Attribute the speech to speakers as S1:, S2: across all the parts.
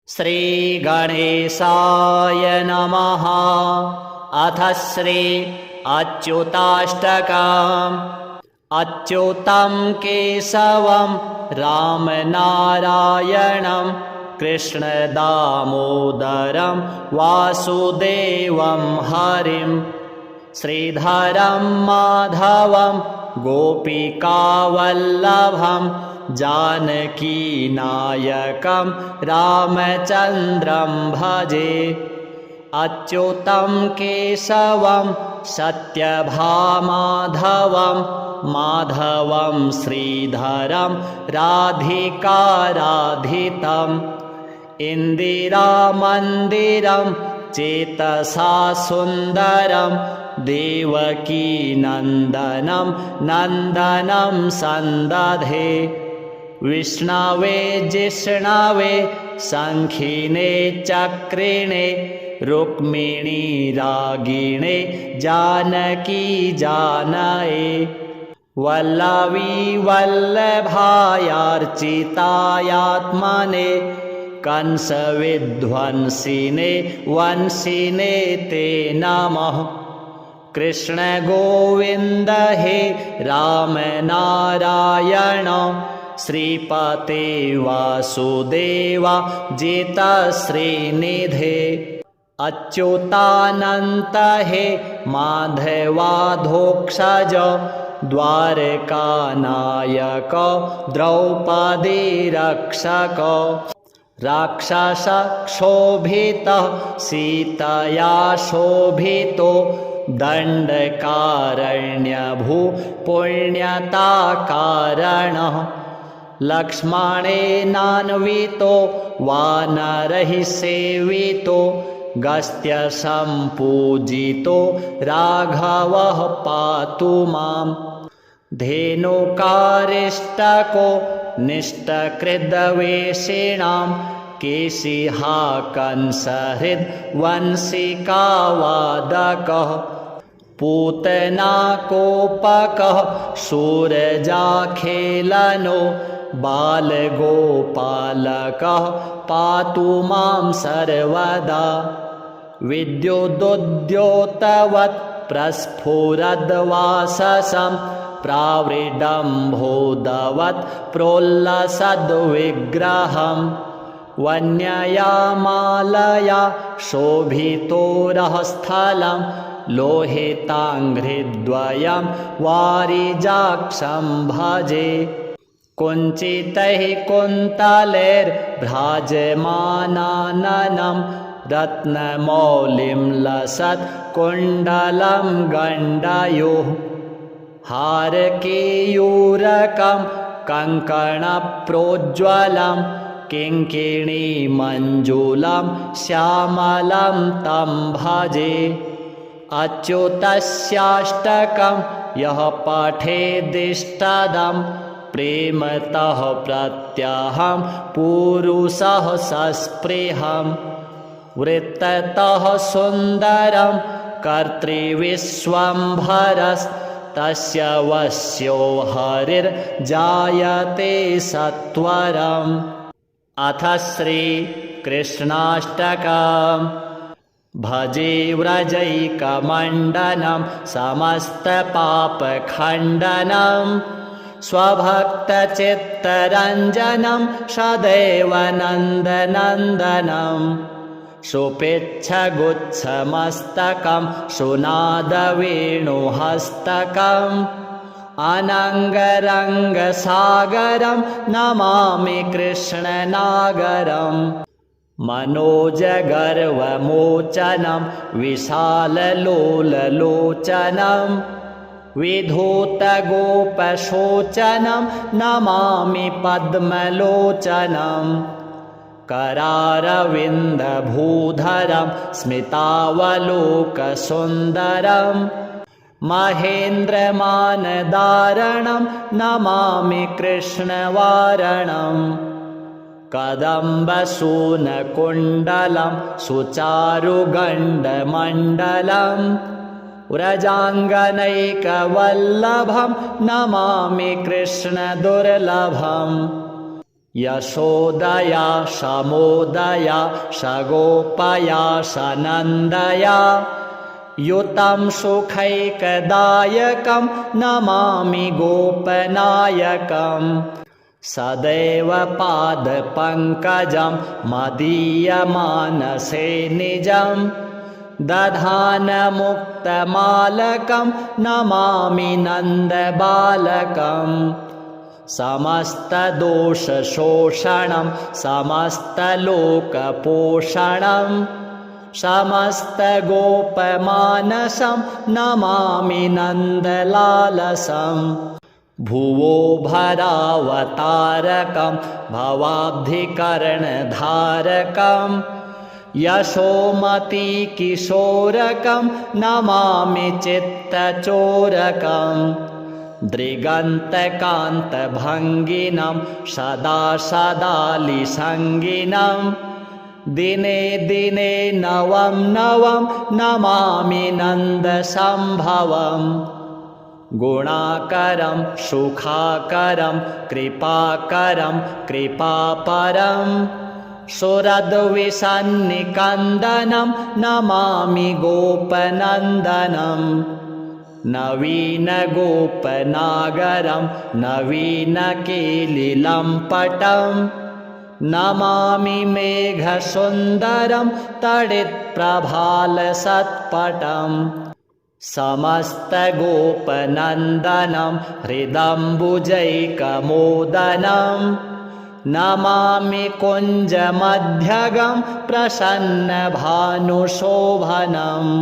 S1: श्रीगणेशाय नमः। अथ श्री अच्युताष्टकम्। अच्युतं केशवं रामनारायणं कृष्णदामोदरं वासुदेवं हरिं श्रीधरं माधवं गोपिकावल्लभं जानकीनायकं रामचन्द्रं भजे। अच्युतं केशवं सत्यभामाधवं माधवं श्रीधरं राधिकाराधितम् इन्दिरामन्दिरं चेतसा सुन्दरं देवकीनन्दनं नन्दनं सन्दधे। विष्णवे जिष्णवे शङ्खिने चक्रिणे रुक्मिणी रागिणे जानकी जानये। वल्लवी वल्लभायार्चितायात्मने कंसविध्वंसिने वंशिने ते नमः। कृष्ण गोविन्द हे राम नारायण श्रीपते वासुदेवा जिता श्रीनिधे। अच्युतानन्त हे माधवाधोक्षज द्वारकानायक द्रौपदी रक्षक। राक्षसक्षोभितः सीतया शोभितो दण्डकारण्यभू पुण्यताकारणः। लक्ष्मणेनान्वितो वानरैः सेवितो गस्त्यसम्पूजितो राघवः पातु माम्। धेनुकारिष्टको निष्टकृद्वेषिणां केशिहा कंसहृद्वंशिकावादकः। पूतनाकोपकः शूरजाखेलनो बालगोपालकः पातु मां सर्वदा। विद्युदुद्योतवत् प्रस्फुरद्वाससं प्रावृडम्भोदवत् प्रोल्लसद्विग्रहम्। वन्यया मालया शोभितोरःस्थलं लोहिताङ्घ्रिद्वयं वारिजाक्षं भजे। कुञ्चितैः कुन्तलैर्भ्राजमानाननं रत्नमौलिं लसत् कुण्डलं गण्डयोः। हारकेयूरकं कङ्कणप्रोज्ज्वलं किङ्किणीमञ्जुलं श्यामलं तं भजे। अच्युतस्याष्टकं यः पठेदिष्टदं प्रेमतः प्रत्यहं पुरुषः सस्पृहम्। वृत्ततः सुन्दरं कर्तृविश्वम्भरस्तस्य वश्यो हरिर्जायते सत्वरम्। अथ श्रीकृष्णाष्टकम्। भजे व्रजैकमण्डनं समस्तपापखण्डनं स्वभक्तचित्तरञ्जनं सदैव नन्दनन्दनं। सुपिच्छगुच्छमस्तकं सुनादवेणुहस्तकम् अनङ्गरङ्गसागरं नमामि कृष्णनागरम्। मनोजगर्वमोचनं विशाललोललोचनं विधूतगोपशोचनं नमामि पद्मलोचनं। करारविन्दभूधरं स्मितावलोकसुन्दरं महेन्द्रमानदारणं नमामि कृष्णवारणम्। कदम्बसूनकुण्डलं सुचारुगण्डमण्डलं व्रजाङ्गनैकवल्लभं नमामि कृष्णदुर्लभम्। यशोदया शमोदया शगोपया शनन्दया युतं सुखैकदायकं नमामि गोपनायकम् सदैव पादपङ्कजं मदीयमानसे निजं दधानमुक्तमालकं नमामि नन्दबालकम् समस्तदोषशोषणं समस्तलोकपोषणं समस्तगोपमानसं नमामि नन्दलालसम् भुवो भरावतारकं भवाब्धिकरणधारकं यशोमतिकिशोरकं नमामि चित्तचोरकम् दृगन्तकान्तभङ्गिनं सदा सदालिसङ्गिनं दिने दिने नवं नवं नमामि नन्दसम्भवम् गुणाकरं सुखाकरं कृपाकरं कृपापरं सुरद्विसन्निकन्दनं नमामि गोपनन्दनम् नवीनगोपनागरं नवीनकेलिलम्पटं नमामि मेघसुन्दरं तडित्प्रभालसत्पटम् समस्तगोपनन्दनं हृदम्बुजैकमोदनं नमामि कुञ्जमध्यगं प्रसन्नभानुशोभनम्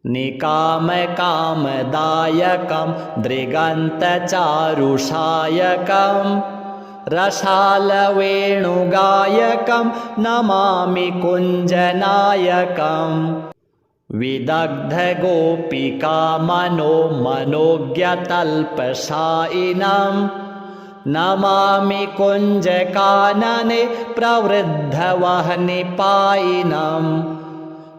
S1: निकामकामदायकं दृगन्तचारुषायकं रसालवेणुगायकं नमामि कुञ्जनायकम् विदग्धगोपिकामनो मनोज्ञतल्पशायिनं नमामि कुञ्जकानने प्रवृद्धवह्निपायिनम्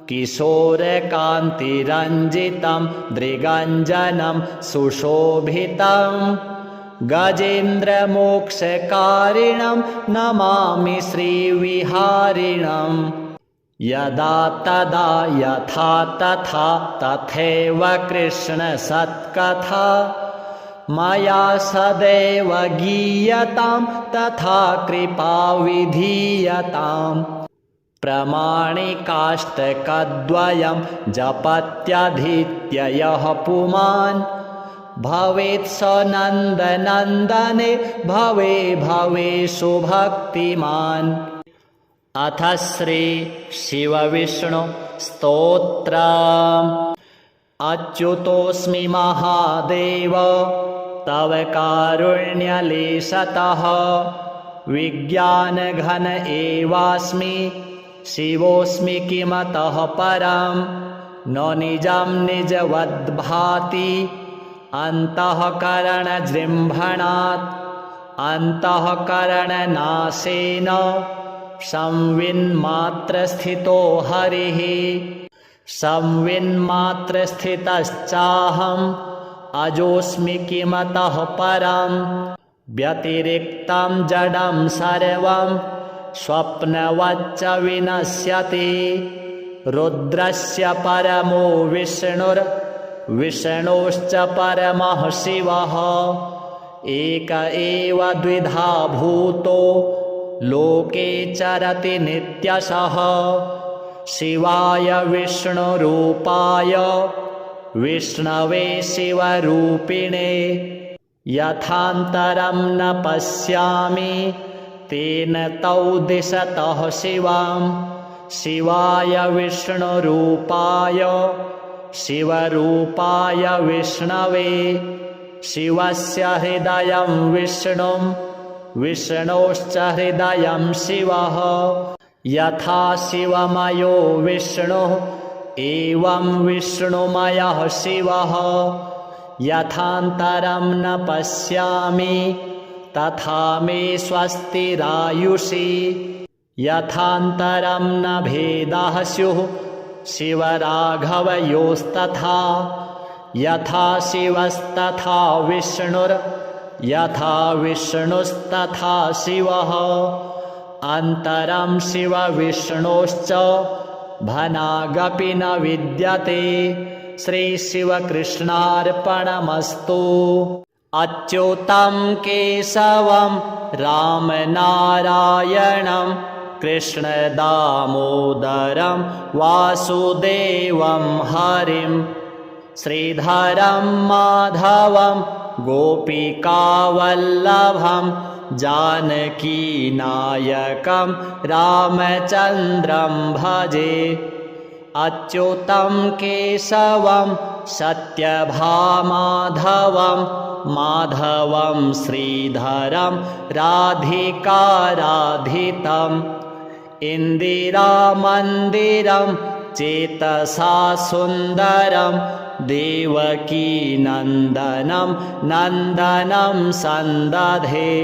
S1: किशोरकान्तिरञ्जितं दृगञ्जनं सुशोभितं गजेन्द्रमोक्षकारिणं नमामि श्रीविहारिणम् यदा तदा यथा तथा तथैव कृष्णसत्कथा मया सदैव गीयतां तथा कृपा विधीयताम् प्रमाणिकाष्टकद्वयं जपत्यधीत्य यः पुमान् भवेत् स नन्दनन्दने भवे भवे सुभक्तिमान्। अथ श्री शिवविष्णु स्तोत्रम्। अच्युतोऽस्मि महादेव तव कारुण्यलेशतः विज्ञानघन एवास्मि शिवोऽस्मि किमतः परं न निजं निजवद्भाति अन्तःकरणजृम्भणात् अन्तःकरणनाशेन संविन्मात्रस्थितो हरिः संविन्मात्रस्थितश्चाहम् अजोऽस्मि किमतः परं व्यतिरिक्तं जडं सर्वं स्वप्नवच्च विनश्यति। रुद्रस्य परमो विष्णुर्विष्णोश्च परमः शिवः एक एव द्विधा भूतो लोके चरति नित्यशः। शिवाय विष्णुरूपाय विष्णवे शिवरूपिणे यथान्तरं न पश्यामि तेन तौ दिशतः शिवं। शिवाय विष्णुरूपाय शिवरूपाय विष्णवे शिवस्य हृदयं विष्णुं विष्णोश्च हृदयं शिवः। यथा शिवमयो विष्णुः एवं विष्णुमयः शिवः। यथान्तरं न पश्यामि तथा मे स्वस्तिरायुषि। यथान्तरं न भेदाः स्युः शिवराघवयोस्तथा। यथा शिवस्तथा विष्णुर् यथा विष्णुस्तथा शिवः अन्तरं शिवविष्णोश्च भनागपि न विद्यते। श्रीशिवकृष्णार्पणमस्तु। अच्युतं केशवं रामनारायणं कृष्णदामोदरं वासुदेवं हरिं श्रीधरं माधवं गोपिकावल्लभं जानकीनायकं रामचन्द्रं भजे। अच्युतं केशवं सत्यभामाधवं माधवं श्रीधरं राधिकाराधितम् इन्दिरामन्दिरं चेतसा सुन्दरं देवकीनन्दनं नन्दनं सन्दधे।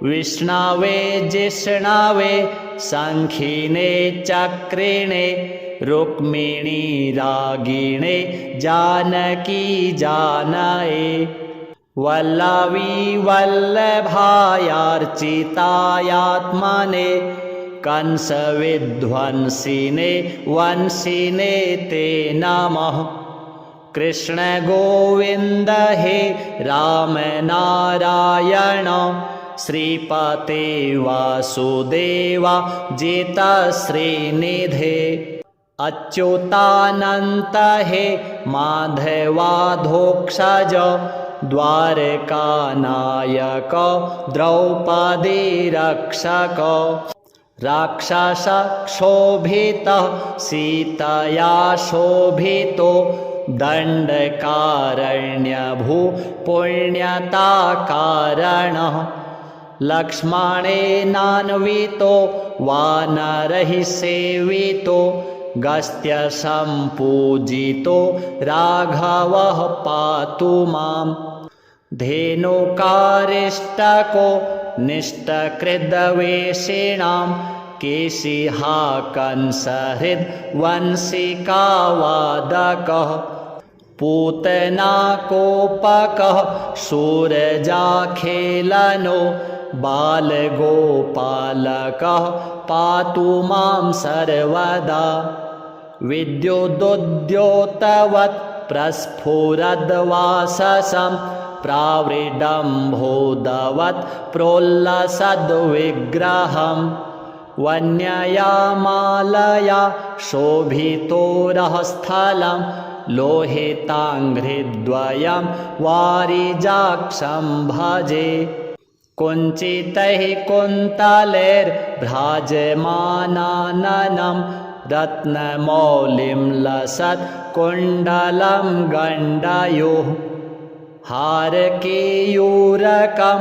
S1: विष्णवे जिष्णवे शङ्खिने चक्रिणे रुक्मिणी रागिणे जानकी जानये। वल्लवी वल्लभायार्चितायात्मने कंसविध्वंसिने वंशिने ते नमः। कृष्ण गोविन्द हे राम नारायण श्रीपते वासुदेवा जिता श्रीनिधे। अच्युतानन्त हे माधवाधोक्षज द्वारकानायक द्रौपदी रक्षक। राक्षसक्षोभितः सीतया शोभितो दण्डकारण्यभू पुण्यताकारणः। लक्ष्मणेनान्वितो वानरैः सेवितो गस्त्यसम्पूजितो राघवः पातु माम्। धेनुकारिष्टको निष्टकृद्वेषिणां केशिहा कंसहृद्वंशिकावादकः। पूतनाकोपकः शूरजाखेलनो बालगोपालकः पातु मां सर्वदा। विद्युदुद्योतवत् प्रस्फुरद्वाससं प्रावृडम्भोदवत् प्रोल्लसद्विग्रहम्। वन्यया मालया शोभितोरःस्थलं लोहिताङ्घ्रिद्वयं वारिजाक्षं भजे। कुञ्चितैः कुन्तलैर्भ्राजमानाननं रत्नमौलिं लसत् कुण्डलं गण्डयोः। हारकेयूरकं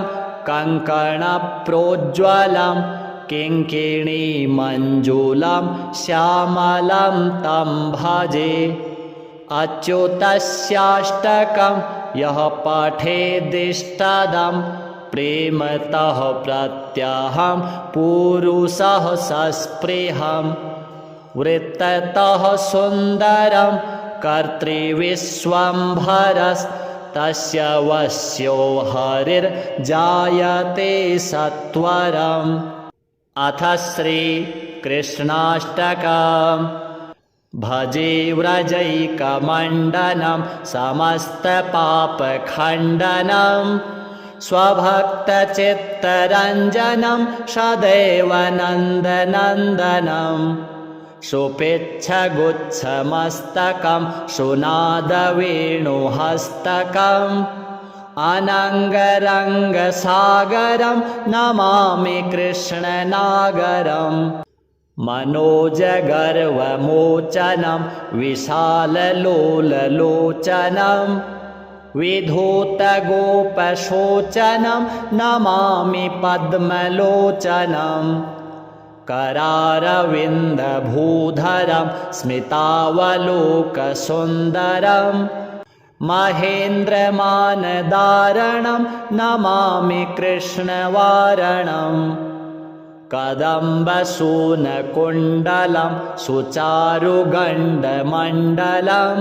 S1: कङ्कणप्रोज्ज्वलं किङ्किणीमञ्जुलं श्यामलं तं भजे। अच्युतस्याष्टकं यः पठेदिष्टदं प्रेमतः प्रत्यहं पुरुषः सस्पृहम्। वृत्ततः सुन्दरं कर्तृविश्वम्भरस्तस्य वश्यो हरिर्जायते सत्वरम्। अथ श्रीकृष्णाष्टकम्। भजे व्रजैकमण्डनं समस्तपापखण्डनं स्वभक्तचित्तरञ्जनं सदैव नन्दनन्दनं। सुपिच्छगुच्छमस्तकं सुनादवेणुहस्तकम् अनङ्गरङ्गसागरं नमामि कृष्णनागरम्। मनोजगर्वमोचनं विशाललोललोचनं विधूतगोपशोचनं नमामि पद्मलोचनम्। करारविन्दभूधरं स्मितावलोकसुन्दरं महेन्द्रमानदारणं नमामि कृष्णवारणम्। कदम्बसूनकुण्डलं सुचारुगण्डमण्डलं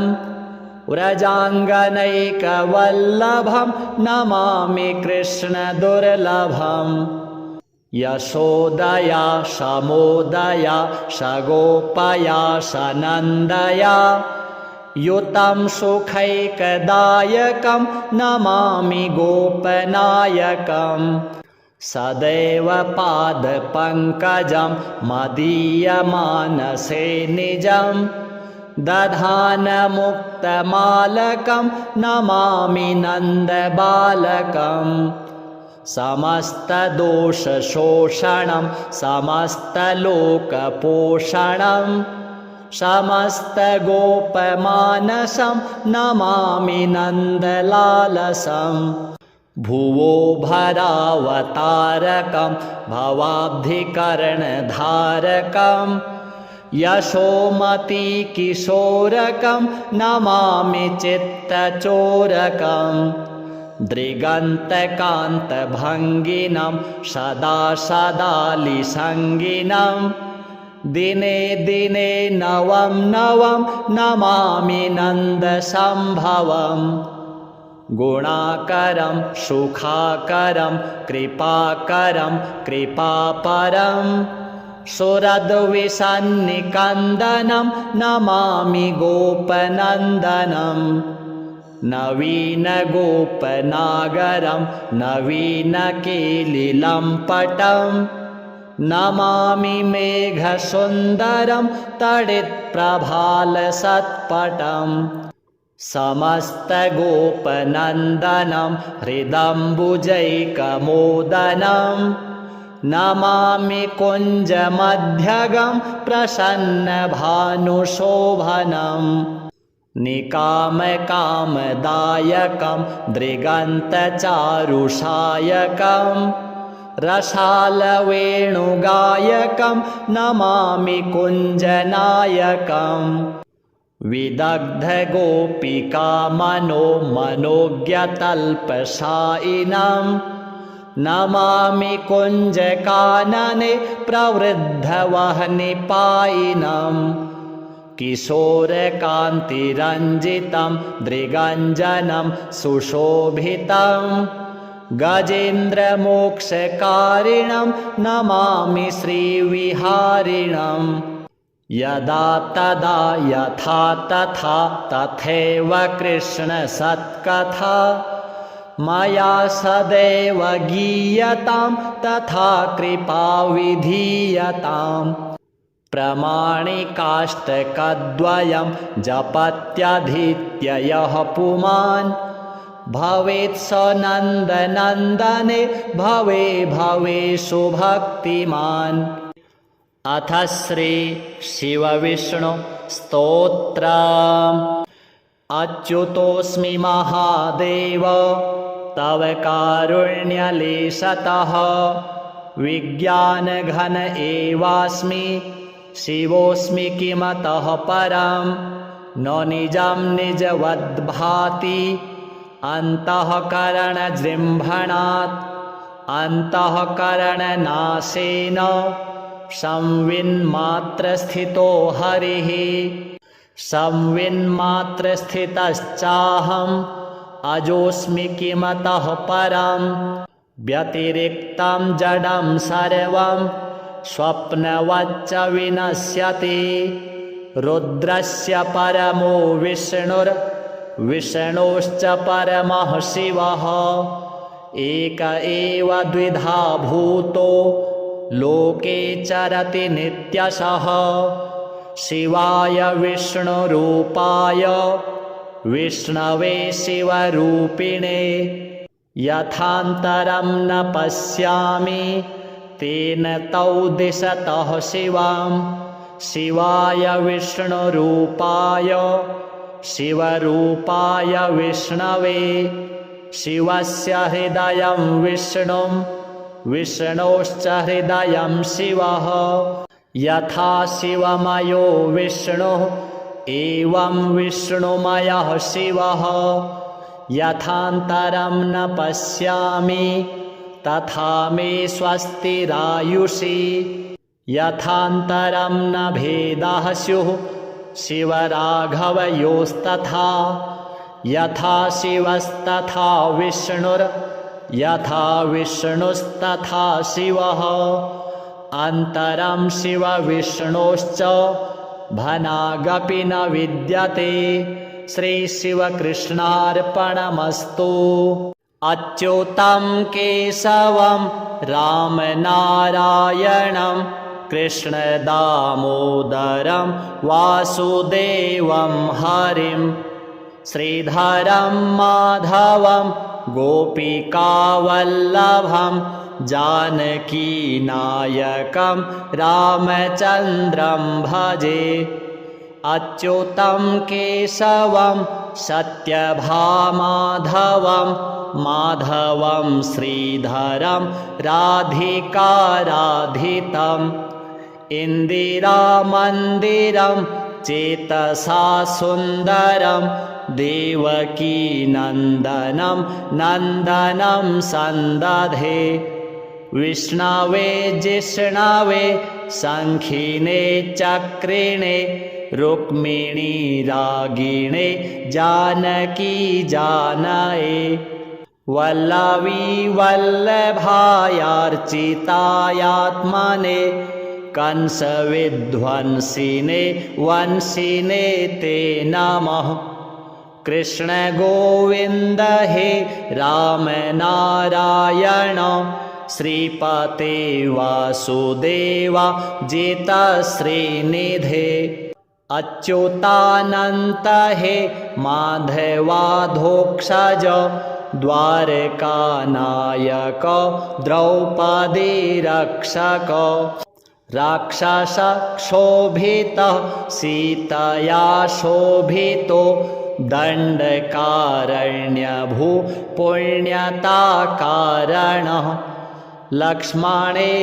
S1: व्रजाङ्गनैकवल्लभं नमामि कृष्णदुर्लभम् यशोदया शमोदया शगोपया शनन्दया युतं सुखैकदायकं नमामि गोपनायकम् सदैव पादपङ्कजं मदीयमानसे निजं दधानमुक्तमालकं नमामि नन्दबालकम् समस्तदोषशोषणं समस्तलोकपोषणं समस्तगोपमानसं नमामि नन्दलालसम् भुवो भरावतारकं भवाब्धिकरणधारकं यशोमतीकिशोरकं नमामि चित्तचोरकम् दृगन्तकान्तभङ्गिनं सदा सदालिसङ्गिनं दिने दिने नवं नवं नमामि नन्दसम्भवम् गुणाकरं सुखाकरं कृपाकरं कृपापरं सुरद्विषन्निकन्दनं नमामि गोपनन्दनम् नवीनगोपनागरं नवीनकेलिलम्पटं नमामि मेघसुन्दरं तडित्प्रभालसत्पटम् समस्तगोपनन्दनं हृदम्बुजैकमोदनं नमामि कुञ्जमध्यगं प्रसन्नभानुशोभनम् निकामकामदायकं दृगन्तचारुषायकं रसालवेणुगायकं नमामि कुञ्जनायकम् विदग्धगोपिकामनो मनोज्ञतल्पशायिनं नमामि कुञ्जकानने प्रवृद्धवह्निपायिनम् किशोरकान्तिरञ्जितं दृगञ्जनं सुशोभितं गजेन्द्रमोक्षकारिणं नमामि श्रीविहारिणम् यदा तदा यथा तथा तथैव कृष्णसत्कथा मया सदैव गीयतां तथा कृपा विधीयताम् प्रमाणिकाष्टकद्वयं जपत्यधीत्य यः पुमान् भवेत् स नन्दनन्दने भवे भवे सुभक्तिमान्। अथ श्री शिवविष्णु स्तोत्रम्। अच्युतोऽस्मि महादेव तव कारुण्यलेशतः विज्ञानघन एवास्मि शिवोऽस्मि किमतः परं न निजं निजवद्भाति अन्तःकरणजृम्भणात् अन्तःकरणनाशेन संविन्मात्रस्थितो हरिः संविन्मात्रस्थितश्चाहम् अजोऽस्मि किमतः परं व्यतिरिक्तं जडं सर्वं स्वप्नवच्च विनश्यति। रुद्रस्य परमो विष्णुर्विष्णोश्च परमः शिवः एक एव द्विधा भूतो लोके चरति नित्यशः। शिवाय विष्णुरूपाय विष्णवे शिवरूपिणे यथान्तरं न पश्यामि तेन तौ दिशतः शिवं। शिवाय विष्णुरूपाय शिवरूपाय विष्णवे शिवस्य हृदयं विष्णुं विष्णोश्च हृदयं शिवः। यथा शिवमयो विष्णुः एवं विष्णुमयः शिवः। यथान्तरं न पश्यामि तथा मे स्वस्तिरायुषि। यथान्तरं न भेदाः स्युः शिवराघवयोस्तथा यथा शिवस्तथा विष्णुर् यथा विष्णुस्तथा शिवः अन्तरं शिवविष्णोश्च भनागपि न विद्यते। श्रीशिवकृष्णार्पणमस्तु। अच्युतं केशवं रामनारायणं कृष्णदामोदरं वासुदेवं हरिं श्रीधरं माधवं गोपिकावल्लभं जानकीनायकं रामचन्द्रं भजे। अच्युतं केशवं सत्यभामाधवं माधवं श्रीधरं राधिकाराधितम् इन्दिरामन्दिरं चेतसा सुन्दरं देवकीनन्दनं नन्दनं सन्दधे। विष्णवे जिष्णवे शङ्खिने चक्रिणे रुक्मिणी रागिणे जानकी जानये। वल्लवी वल्लभायार्चितायात्मने कंसविध्वंसिने वंशिने ते नमः। कृष्ण गोविन्द हे राम नारायण श्रीपते वासुदेवा जिता श्रीनिधे। अच्युतानन्त हे माधवाधोक्षज द्वारकानायक द्रौपदी रक्षक। राक्षसक्षोभितः सीतया शोभितो दण्डकारण्यभू पुण्यताकारणः। लक्ष्मणेनान्वितो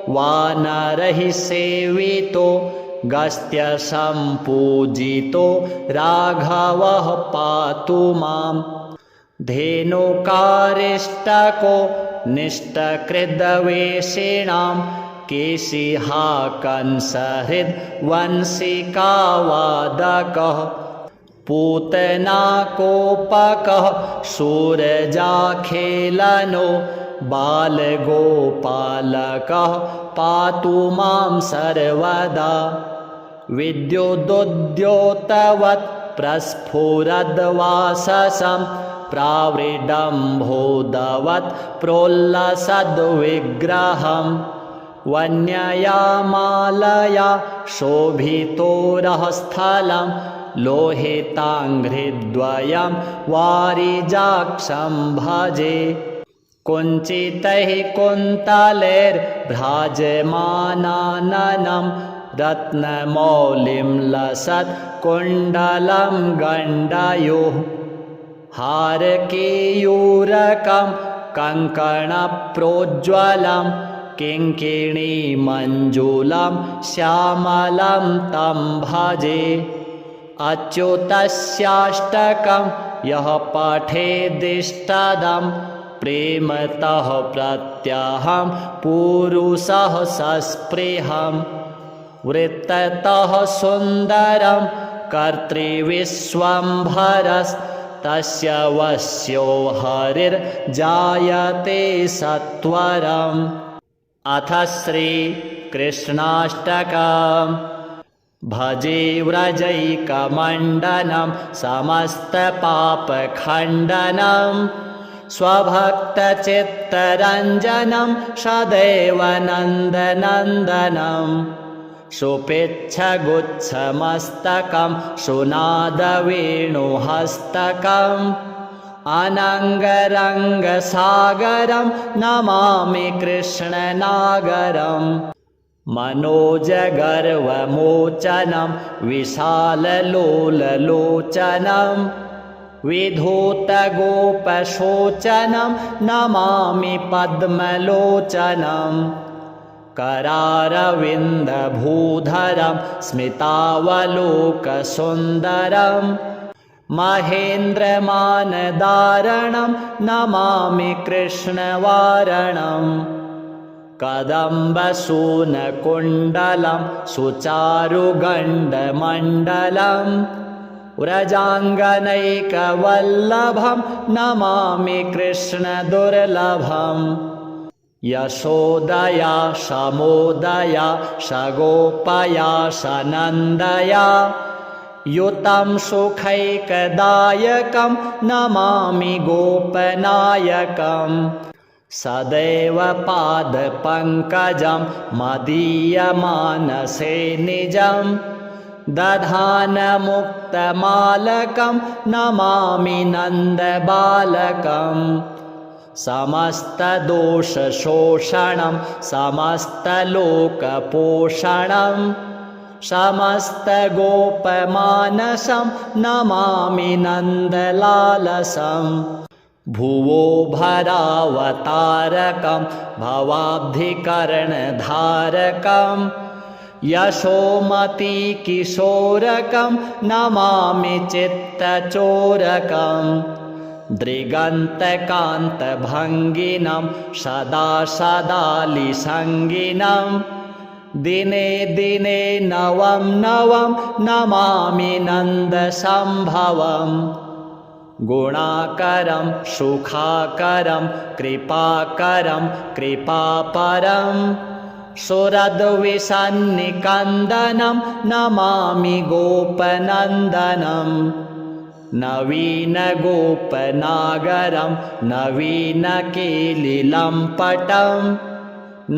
S1: वानरैः सेवितो गस्त्यसम्पूजितो राघवः पातु माम्। धेनुकारिष्टको निष्टकृद्वेषिणां केशिहा कंसहृद्वंशिकावादकः। पूतनाकोपकः शूरजाखेलनो बालगोपालकः पातु मां सर्वदा। विद्युदुद्योतवत् प्रस्फुरद्वाससं प्रावृडम्भोदवत् प्रोल्लसद्विग्रहं। वन्यया मालया शोभितोरःस्थलं लोहिताङ्घ्रिद्वयं वारिजाक्षं भजे। कुञ्चितैः कुन्तलैर्भ्राजमानाननं रत्नमौलिं लसत् कुण्डलं गण्डयोः। हारकेयूरकं कङ्कणप्रोज्ज्वलं किङ्किणीमञ्जुलं श्यामलं तं भजे। अच्युतस्याष्टकं यः पठेदिष्टदं प्रेमतः प्रत्यहं पुरुषः सस्पृहम्। वृत्ततः सुन्दरं कर्तृविश्वम्भरस्तस्य वश्यो हरिर्जायते सत्वरम्। अथ श्रीकृष्णाष्टकम्। भजे व्रजैकमण्डनं समस्तपापखण्डनं स्वभक्तचित्तरञ्जनं सदैव नन्दनन्दनं। सुपिच्छगुच्छमस्तकं सुनादवेणुहस्तकम् अनङ्गरङ्गसागरं नमामि कृष्णनागरम्। मनोजगर्वमोचनं विशाललोललोचनं विधूतगोपशोचनं नमामि पद्मलोचनं। करारविन्दभूधरं स्मितावलोकसुन्दरं महेन्द्रमानदारणं नमामि कृष्णवारणम्। कदम्बसूनकुण्डलं सुचारुगण्डमण्डलं व्रजाङ्गनैकवल्लभं नमामि कृष्णदुर्लभम् यशोदया शमोदया शगोपया शनन्दया युतं सुखैकदायकं नमामि गोपनायकम् सदैव पादपङ्कजं मदीयमानसे निजं दधानमुक्तमालकं नमामि नन्दबालकम् समस्तदोषशोषणं समस्तलोकपोषणं समस्तगोपमानसं नमामि नन्दलालसम् भुवो भरावतारकं भवाब्धिकरणधारकं यशोमतीकिशोरकं नमामि चित्तचोरकम् दृगन्तकान्तभङ्गिनं सदा सदालिसङ्गिनं दिने दिने नवं नवं नमामि नन्दसम्भवम् गुणाकरं सुखाकरं कृपाकरं कृपापरं सुरद्विषन्निकन्दनं नमामि गोपनन्दनम् नवीनगोपनागरं नवीनकेलिलम्पटं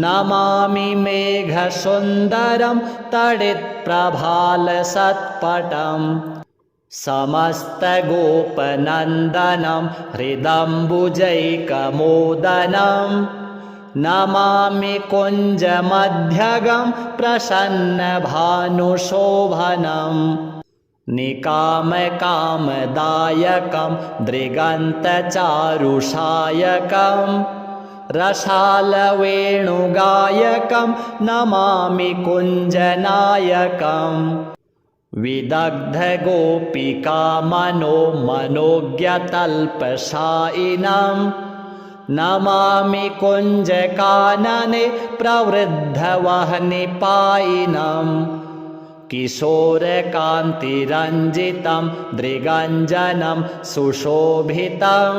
S1: नमामि मेघसुन्दरं तडित्प्रभालसत्पटम् समस्तगोपनन्दनं हृदम्बुजैकमोदनं नमामि कुञ्जमध्यगं प्रसन्नभानुशोभनम् निकामकामदायकं दृगन्तचारुषायकं रसालवेणुगायकं नमामि कुञ्जनायकम् विदग्धगोपिकामनो मनोज्ञतल्पशायिनं नमामि कुञ्जकानने प्रवृद्धवह्निपायिनम् किशोरकान्तिरञ्जितं दृगञ्जनं सुशोभितं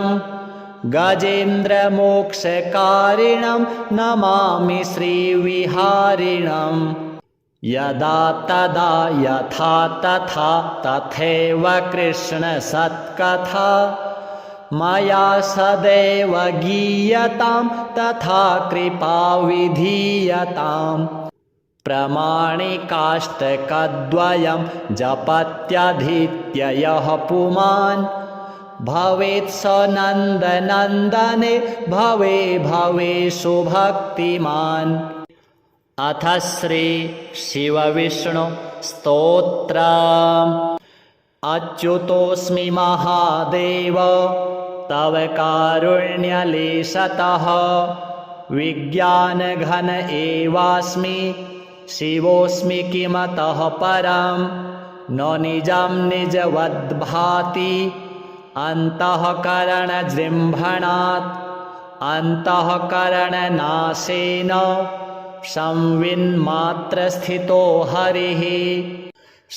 S1: गजेन्द्रमोक्षकारिणं नमामि श्रीविहारिणम् यदा तदा यथा तथा तथैव कृष्णसत्कथा मया सदैव गीयतां तथा कृपा विधीयताम् प्रमाणिकाष्टकद्वयं जपत्यधीत्य यः पुमान् भवेत् स नन्दनन्दने भवे भवे सुभक्तिमान्। अथ श्री शिवविष्णु स्तोत्रम्। अच्युतोऽस्मि महादेव तव कारुण्यलेशतः विज्ञानघन एवास्मि शिवोऽस्मि किमतः परं न निजं निजवद्भाति अन्तःकरणजृम्भणात् अन्तःकरणनाशेन संविन्मात्रस्थितो हरिः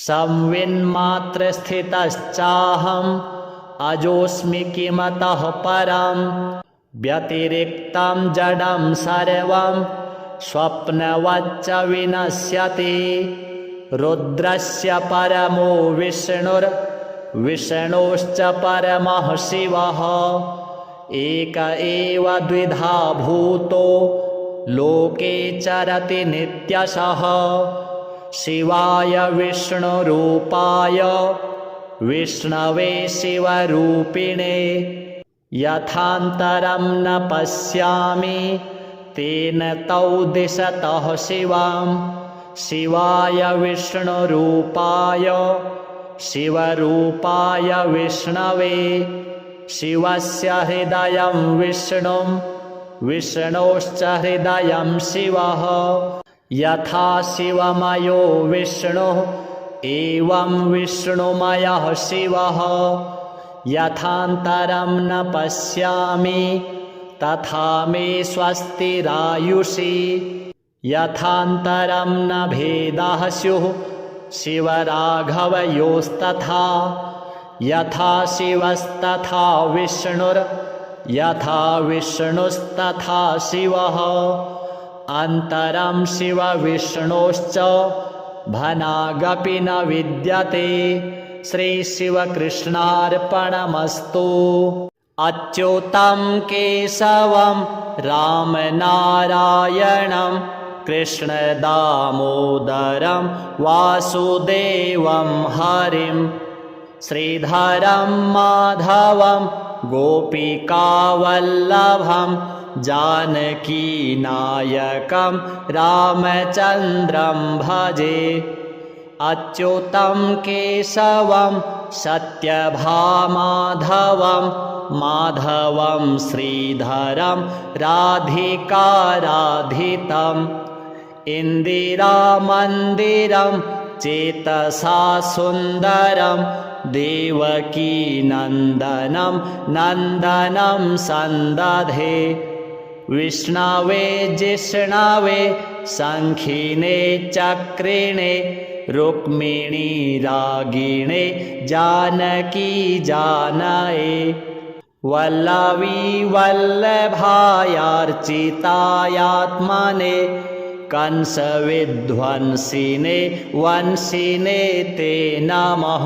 S1: संविन्मात्रस्थितश्चाहम् अजोऽस्मि किमतः परं व्यतिरिक्तं जडं सर्वं स्वप्नवच्च विनश्यति रुद्रस्य परमो विष्णुर्विष्णोश्च परमः शिवः एक एव द्विधा भूतो लोके चरति नित्यशः शिवाय विष्णुरूपाय विष्णवे शिवरूपिणे यथान्तरं न पश्यामि तेन तौ दिशतः शिवां शिवाय विष्णुरूपाय शिवरूपाय विष्णवे शिवस्य हृदयं विष्णुं विष्णोश्च हृदयं शिवः यथा शिवमयो विष्णुः एवं विष्णुमयः शिवः यथान्तरं न पश्यामि तथा मे स्वस्तिरायुषि यथान्तरं न भेदाः स्युः शिवराघवयोस्तथा यथा शिवस्तथा विष्णुर् यथा विष्णुस्तथा शिवः अन्तरं शिवविष्णोश्च भनागपि न विद्यते। श्रीशिवकृष्णार्पणमस्तु। अच्युतं केशवं रामनारायणं कृष्णदामोदरं वासुदेवं हरिं श्रीधरं माधवं गोपिकावल्लभं जानकीनायकं रामचन्द्रं भजे। अच्युतं केशवं सत्यभामाधवं माधवं श्रीधरं राधिकाराधितम् इन्दिरामन्दिरं चेतसा सुन्दरं देवकीनन्दनं नन्दनं सन्दधे। विष्णवे जिष्णवे शङ्खिने चक्रिणे रुक्मिणी रागिणे जानकी जानये। वल्लवी वल्लभायार्चितायात्मने कंसविध्वंसिने वंशिने ते नमः।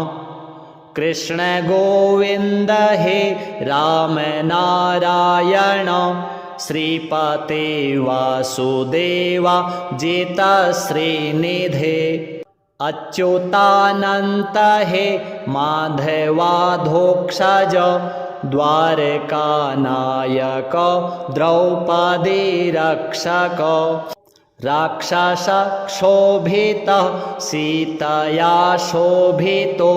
S1: कृष्ण गोविन्द हे राम नारायण श्रीपते वासुदेवा जितश्रीनिधे। अच्युतानन्त हे माधवाधोक्षज द्वारकानायक द्रौपदी रक्षक। राक्षसक्षोभितः सीतया शोभितो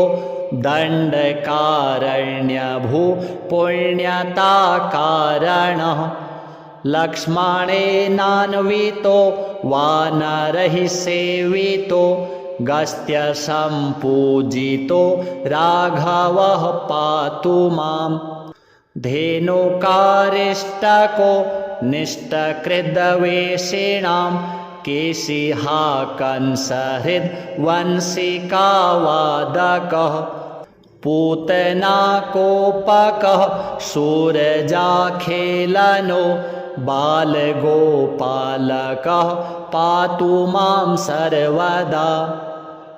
S1: दण्डकारण्यभू पुण्यताकारणः। लक्ष्मणेनान्वितो वानरैः सेवितो गस्त्यसम्पूजितो राघवः पातु माम्। धेनुकारिष्टको निष्टकृद्वेषिणां केशिहा कंसहृद् वंशिकावादकः। पूतनाकोपकः शूरजाखेलनो बालगोपालकः पातु मां सर्वदा।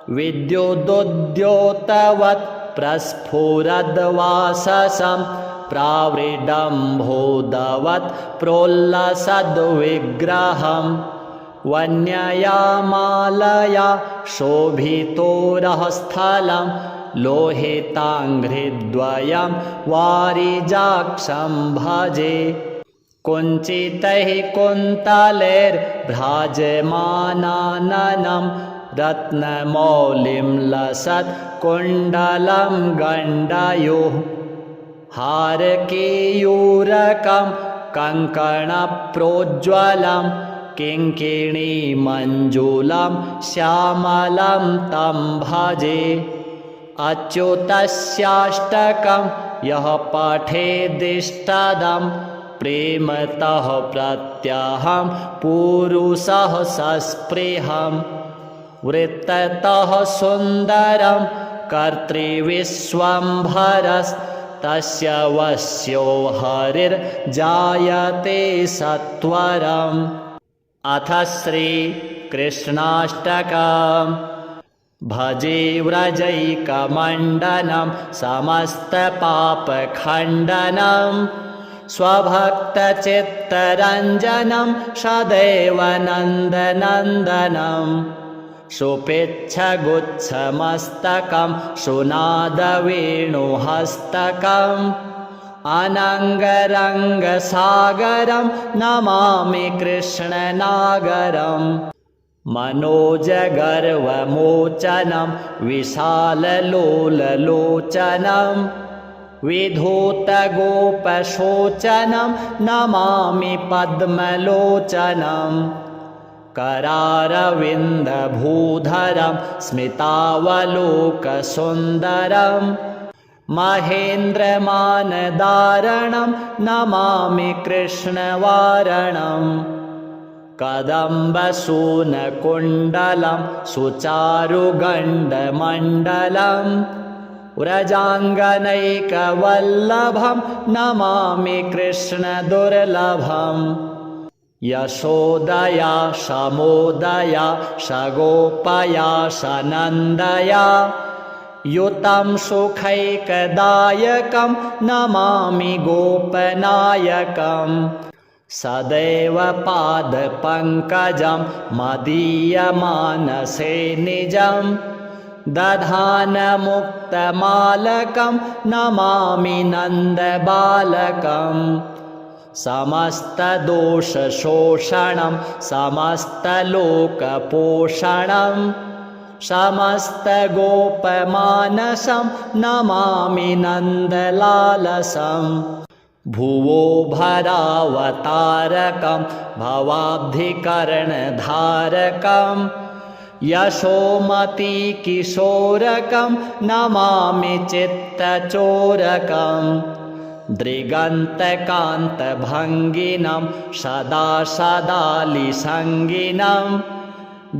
S1: विद्युदुद्योतवत् प्रस्फुरद्वाससं प्रावृडम्भोदवत् प्रोल्लसद्विग्रहम्। वन्यया मालया शोभितोरःस्थलं लोहिताङ्घ्रिद्वयं वारिजाक्षं भजे। कुञ्चितैः कुन्तलैर्भ्राजमानाननं रत्नमौलिं लसत् कुण्डलं गण्डयोः। हारकेयूरकं कङ्कणप्रोज्ज्वलं किङ्किणीमञ्जुलं श्यामलं तं भजे। अच्युतस्याष्टकं यः पठेदिष्टदं प्रेमतः प्रत्यहं पुरुषः सस्पृहम्। वृत्ततः सुन्दरं कर्तृविश्वम्भरस्तस्य वश्यो हरिर्जायते सत्वरम्। अथ श्रीकृष्णाष्टकम्। भजे व्रजैकमण्डनं समस्तपापखण्डनं स्वभक्तचित्तरञ्जनं सदैव नन्दनन्दनं। सुपिच्छगुच्छमस्तकं सुनादवेणुहस्तकम् अनङ्गरङ्गसागरं नमामि कृष्णनागरम्। मनोजगर्वमोचनं विशाललोललोचनं विधूतगोपशोचनं नमामि पद्मलोचनं। करारविन्दभूधरं स्मितावलोकसुन्दरं महेन्द्रमानदारणं नमामि कृष्णवारणम्। कदम्बसूनकुण्डलं सुचारुगण्डमण्डलं व्रजाङ्गनैकवल्लभं नमामि कृष्णदुर्लभम् यशोदया शमोदया शगोपया शनन्दया युतं सुखैकदायकं नमामि गोपनायकम् सदैव पादपङ्कजं मदीयमानसे निजं दधानमुक्तमालकं नमामि नन्दबालकम् समस्तदोषशोषणं समस्तलोकपोषणं समस्तगोपमानसं नमामि नन्दलालसम् भुवो भरावतारकं भवाब्धिकरणधारकं यशोमतिकिशोरकं नमामि चित्तचोरकम् दृगन्तकान्तभङ्गिनं सदा सदालिसङ्गिनं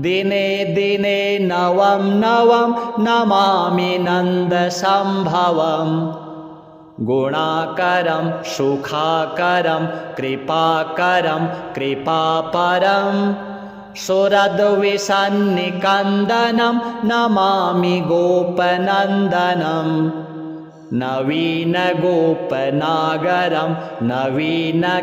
S1: दिने दिने नवं नवं नमामि नन्दसम्भवम् गुणाकरं सुखाकरं कृपाकरं कृपापरं सुरद्विसन्निकन्दनं नमामि गोपनन्दनम् नवीनगोपनागरं नवीनकेलिलम्पटं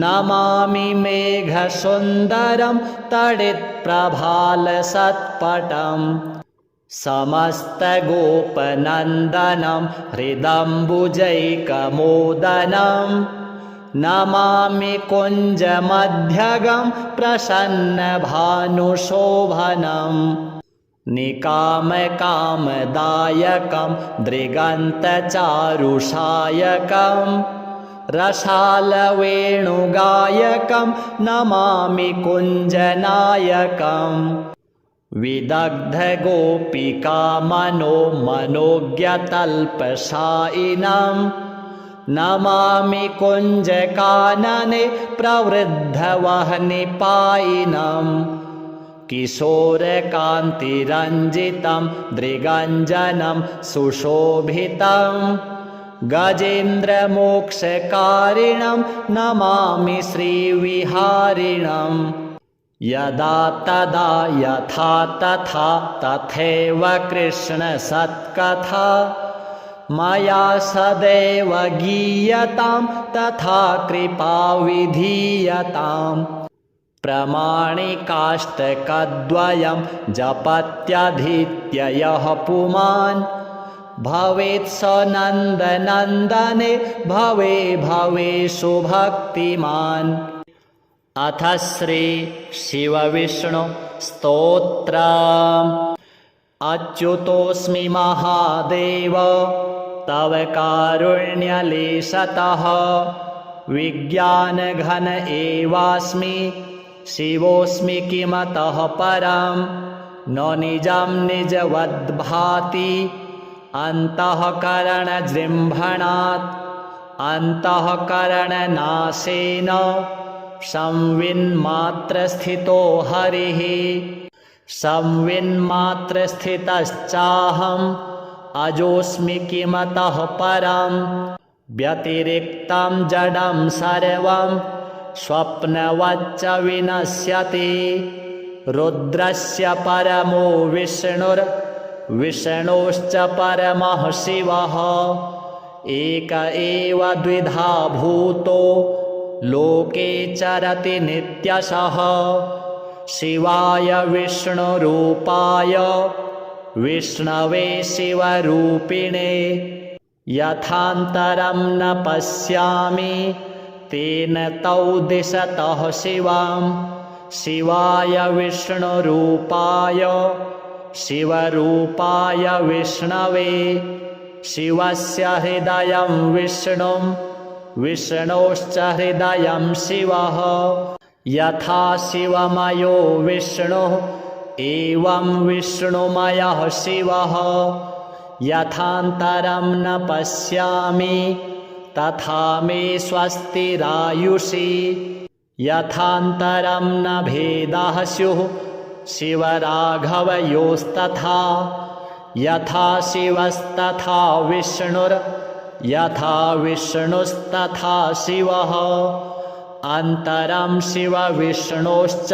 S1: नमामि मेघसुन्दरं तडित्प्रभालसत्पटम् समस्तगोपनन्दनं हृदम्बुजैकमोदनं नमामि कुञ्जमध्यगं प्रसन्नभानुशोभनम् निकामकामदायकं दृगन्तचारुषायकं रसालवेणुगायकं नमामि कुञ्जनायकम् विदग्धगोपिकामनो मनोज्ञतल्पशायिनं नमामि कुञ्जकानने प्रवृद्धवह्निपायिनम् किशोरकान्तिरञ्जितं दृगञ्जनं सुशोभितं गजेन्द्रमोक्षकारिणं नमामि श्रीविहारिणम् यदा तदा यथा तथा तथैव कृष्णसत्कथा मया सदैव गीयतां तथा कृपा विधीयताम् प्रमाणिकाष्टकद्वयं जपत्यधीत्य यः पुमान् भवेत् स नन्दनन्दने भवे भवे सुभक्तिमान्। अथ श्री शिवविष्णु स्तोत्रम्। अच्युतोऽस्मि महादेव तव कारुण्यलेशतः विज्ञानघन एवास्मि शिवोऽस्मि किमतः परं न निजं निजवद्भाति अन्तःकरणजृम्भणात् अन्तःकरणनाशेन संविन्मात्रस्थितो हरिः संविन्मात्रस्थितश्चाहम् अजोऽस्मि किमतः परं व्यतिरिक्तं जडं सर्वं स्वप्नवच्च विनश्यति। रुद्रस्य परमो विष्णुर्विष्णोश्च परमः शिवः एक एव द्विधा भूतो लोके चरति नित्यशः। शिवाय विष्णुरूपाय विष्णवे शिवरूपिणे यथान्तरं न पश्यामि तेन तौ दिशतः शिवं। शिवाय विष्णुरूपाय शिवरूपाय विष्णवे शिवस्य हृदयं विष्णुं विष्णोश्च हृदयं शिवः। यथा शिवमयो विष्णुः एवं विष्णुमयः शिवः। यथान्तरं न पश्यामि तथा मे स्वस्तिरायुषि। यथान्तरं न भेदाः स्युः शिवराघवयोस्तथा यथा शिवस्तथा विष्णुर् यथा विष्णुस्तथा शिवः अन्तरं शिवविष्णोश्च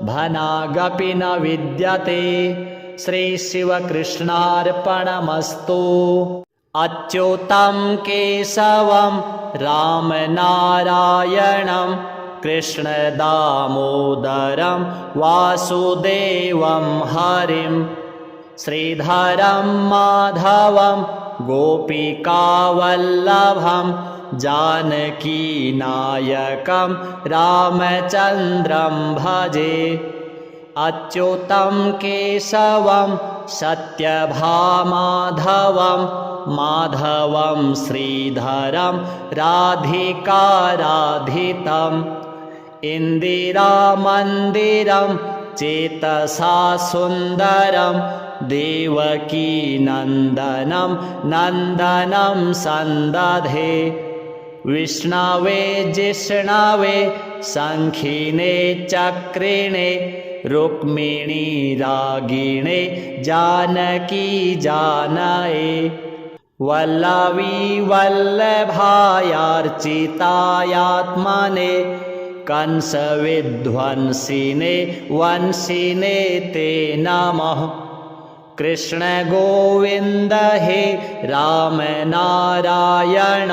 S1: भनागपि न विद्यते। श्रीशिवकृष्णार्पणमस्तु। अच्युतं केशवं रामनारायणं कृष्णदामोदरं वासुदेवं हरिं श्रीधरं माधवं गोपिकावल्लभं जानकीनायकं रामचन्द्रं भजे। अच्युतं केशवं सत्यभामाधवं माधवं श्रीधरं राधिकाराधितम् इन्दिरामन्दिरं चेतसा सुन्दरं देवकीनन्दनं नन्दनं सन्दधे। विष्णवे जिष्णवे शङ्खिने चक्रिणे रुक्मिणी रागिणे जानकी जानये। वल्लवी वल्लभायार्चितायात्मने कंसविध्वंसिने वंशिने ते नमः। कृष्ण गोविन्द हे राम नारायण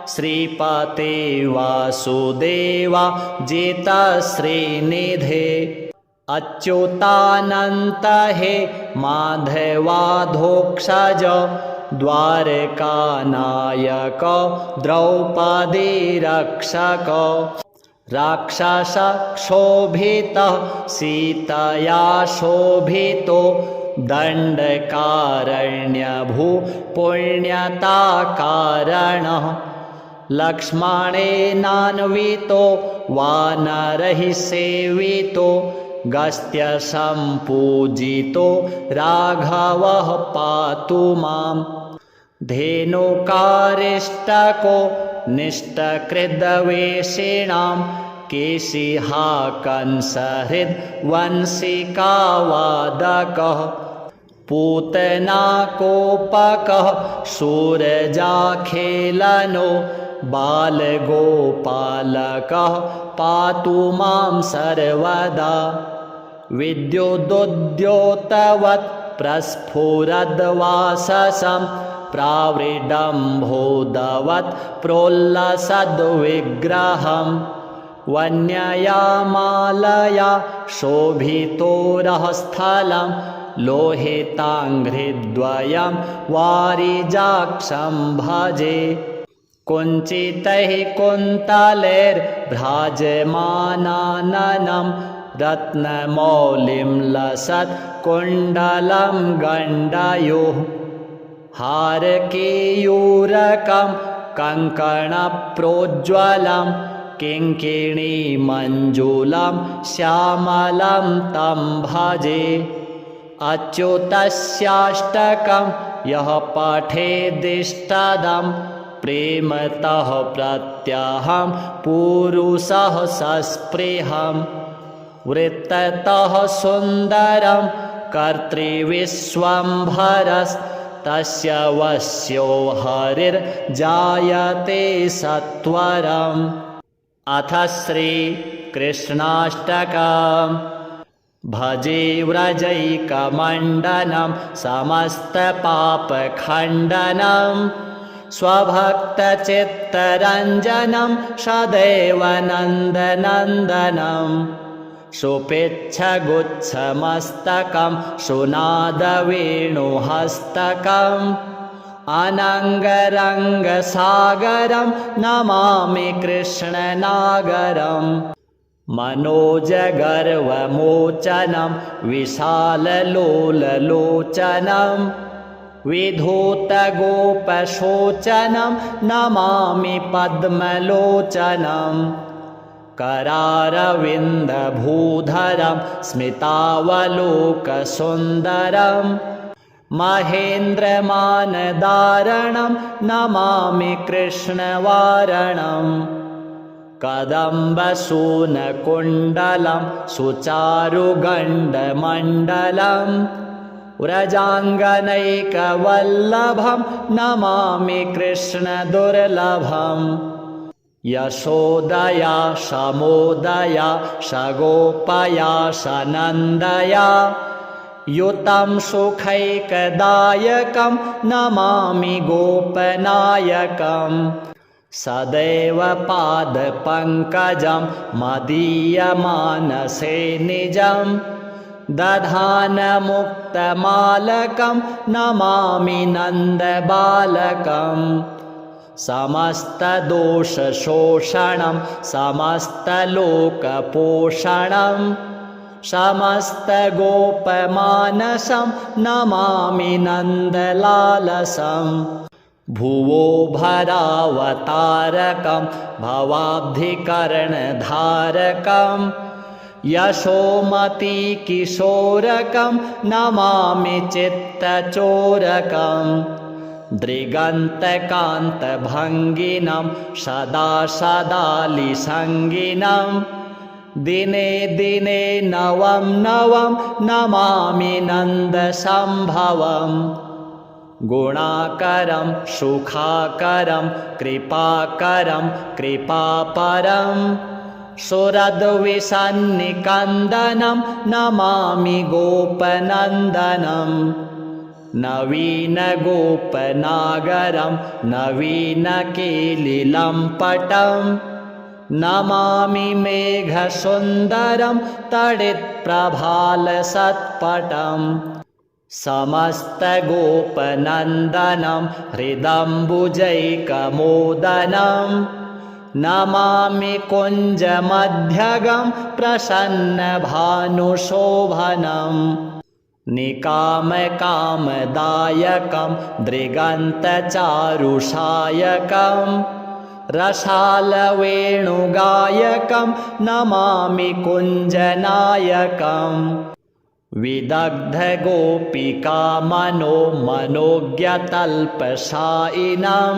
S1: श्रीपते वासुदेवा जिता श्रीनिधे। अच्युतानन्त हे माधवाधोक्षज द्वारकानायक द्रौपदी रक्षक। राक्षसक्षोभितः सीतया शोभितो दण्डकारण्यभू पुण्यताकारणः। लक्ष्मणेनान्वितो वानरैः सेवितो गस्त्यसम्पूजितो राघवः पातु माम्। धेनुकारिष्टको निष्टकृद्वेषिणां केशिहा कंसहृद्वंशिकावादकः। पूतनाकोपकः शूरजाखेलनो बालगोपालकः पातु मां सर्वदा। विद्युदुद्योतवत् प्रस्फुरद्वाससं प्रावृडम्भोदवत् प्रोल्लसद्विग्रहम्। वन्यया मालया शोभितोरःस्थलं लोहिताङ्घ्रिद्वयं वारिजाक्षं भजे। कुञ्चितैः कुन्तलैर्भ्राजमानाननं रत्नमौलिं लसत् कुण्डलं गण्डयोः। हारकेयूरकं कङ्कणप्रोज्ज्वलं किङ्किणीमञ्जुलं श्यामलं तं भजे। अच्युतस्याष्टकं यः पठेदिष्टदं प्रेमतः प्रत्यहं पुरुषः सस्पृहम्। वृत्ततः सुन्दरं कर्तृविश्वम्भरस्तस्य वश्यो हरिर्जायते सत्वरम्। अथ श्रीकृष्णाष्टकम्। भजे व्रजैकमण्डनं समस्तपापखण्डनं स्वभक्तचित्तरञ्जनं सदैव नन्दनन्दनं। सुपिच्छगुच्छमस्तकं सुनादवेणुहस्तकम् अनङ्गरङ्गसागरं नमामि कृष्णनागरम्। मनोजगर्वमोचनं विशाललोललोचनं विधूतगोपशोचनं नमामि पद्मलोचनम्। करारविन्दभूधरं स्मितावलोकसुन्दरं महेन्द्रमानदारणं नमामि कृष्णवारणम्। कदम्बसूनकुण्डलं सुचारुगण्डमण्डलं व्रजाङ्गनैकवल्लभं नमामि कृष्णदुर्लभम् यशोदया शमोदया शगोपया शनन्दया युतं सुखैकदायकं नमामि गोपनायकम् सदैव पादपङ्कजं मदीयमानसे निजं दधानमुक्तमालकं नमामि नन्दबालकम् समस्तदोषशोषणं समस्तलोकपोषणं समस्तगोपमानसं नमामि नन्दलालसम् भुवो भरावतारकं भवाब्धिकरणधारकं यशोमतीकिशोरकं नमामि चित्तचोरकम् दृगन्तकान्तभङ्गिनं सदा सदालिसङ्गिनं दिने दिने नवं नवं नमामि नन्दसम्भवम् गुणाकरं सुखाकरं कृपाकरं कृपापरं सुरद्विषन्निकन्दनं नमामि गोपनन्दनम् नवीनगोपनागरं नवीनकेलिलम्पटं नमामि मेघसुन्दरं तडित्प्रभालसत्पटम् समस्तगोपनन्दनं हृदम्बुजैकमोदनं नमामि कुञ्जमध्यगं प्रसन्नभानुशोभनम् निकामकामदायकं दृगन्तचारुषायकं रसालवेणुगायकं नमामि कुञ्जनायकम् विदग्धगोपिकामनो मनोज्ञतल्पशायिनं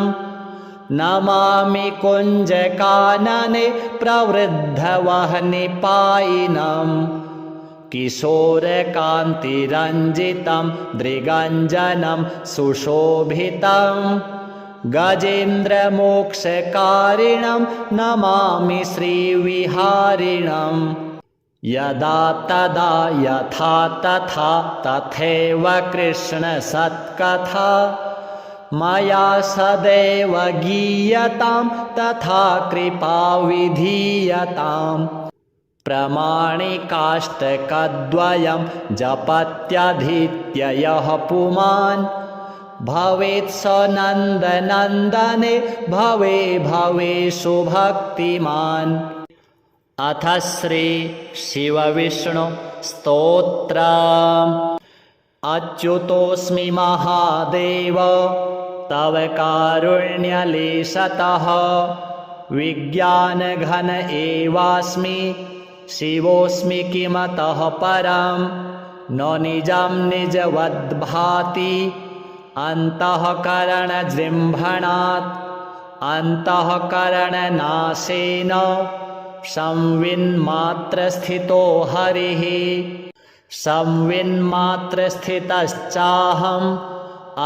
S1: नमामि कुञ्जकानने प्रवृद्धवह्निपायिनम् किशोरकान्तिरञ्जितं दृगञ्जनं सुशोभितं गजेन्द्रमोक्षकारिणं नमामि श्रीविहारिणम् यदा तदा यथा तथा तथैव कृष्णसत्कथा मया सदैव गीयतां तथा कृपा विधीयताम् प्रमाणिकाष्टकद्वयं जपत्यधीत्य यः पुमान् भवेत् स नन्दनन्दने भवे भवे सुभक्तिमान्। अथ श्री शिवविष्णु स्तोत्रम्। अच्युतोऽस्मि महादेव तव कारुण्यलेशतः विज्ञानघन एवास्मि शिवोऽस्मि किमतः परं न निजं निजवद्भाति अन्तःकरणजृम्भणात् अन्तःकरणनाशेन संविन्मात्रस्थितो हरिः संविन्मात्रस्थितश्चाहम्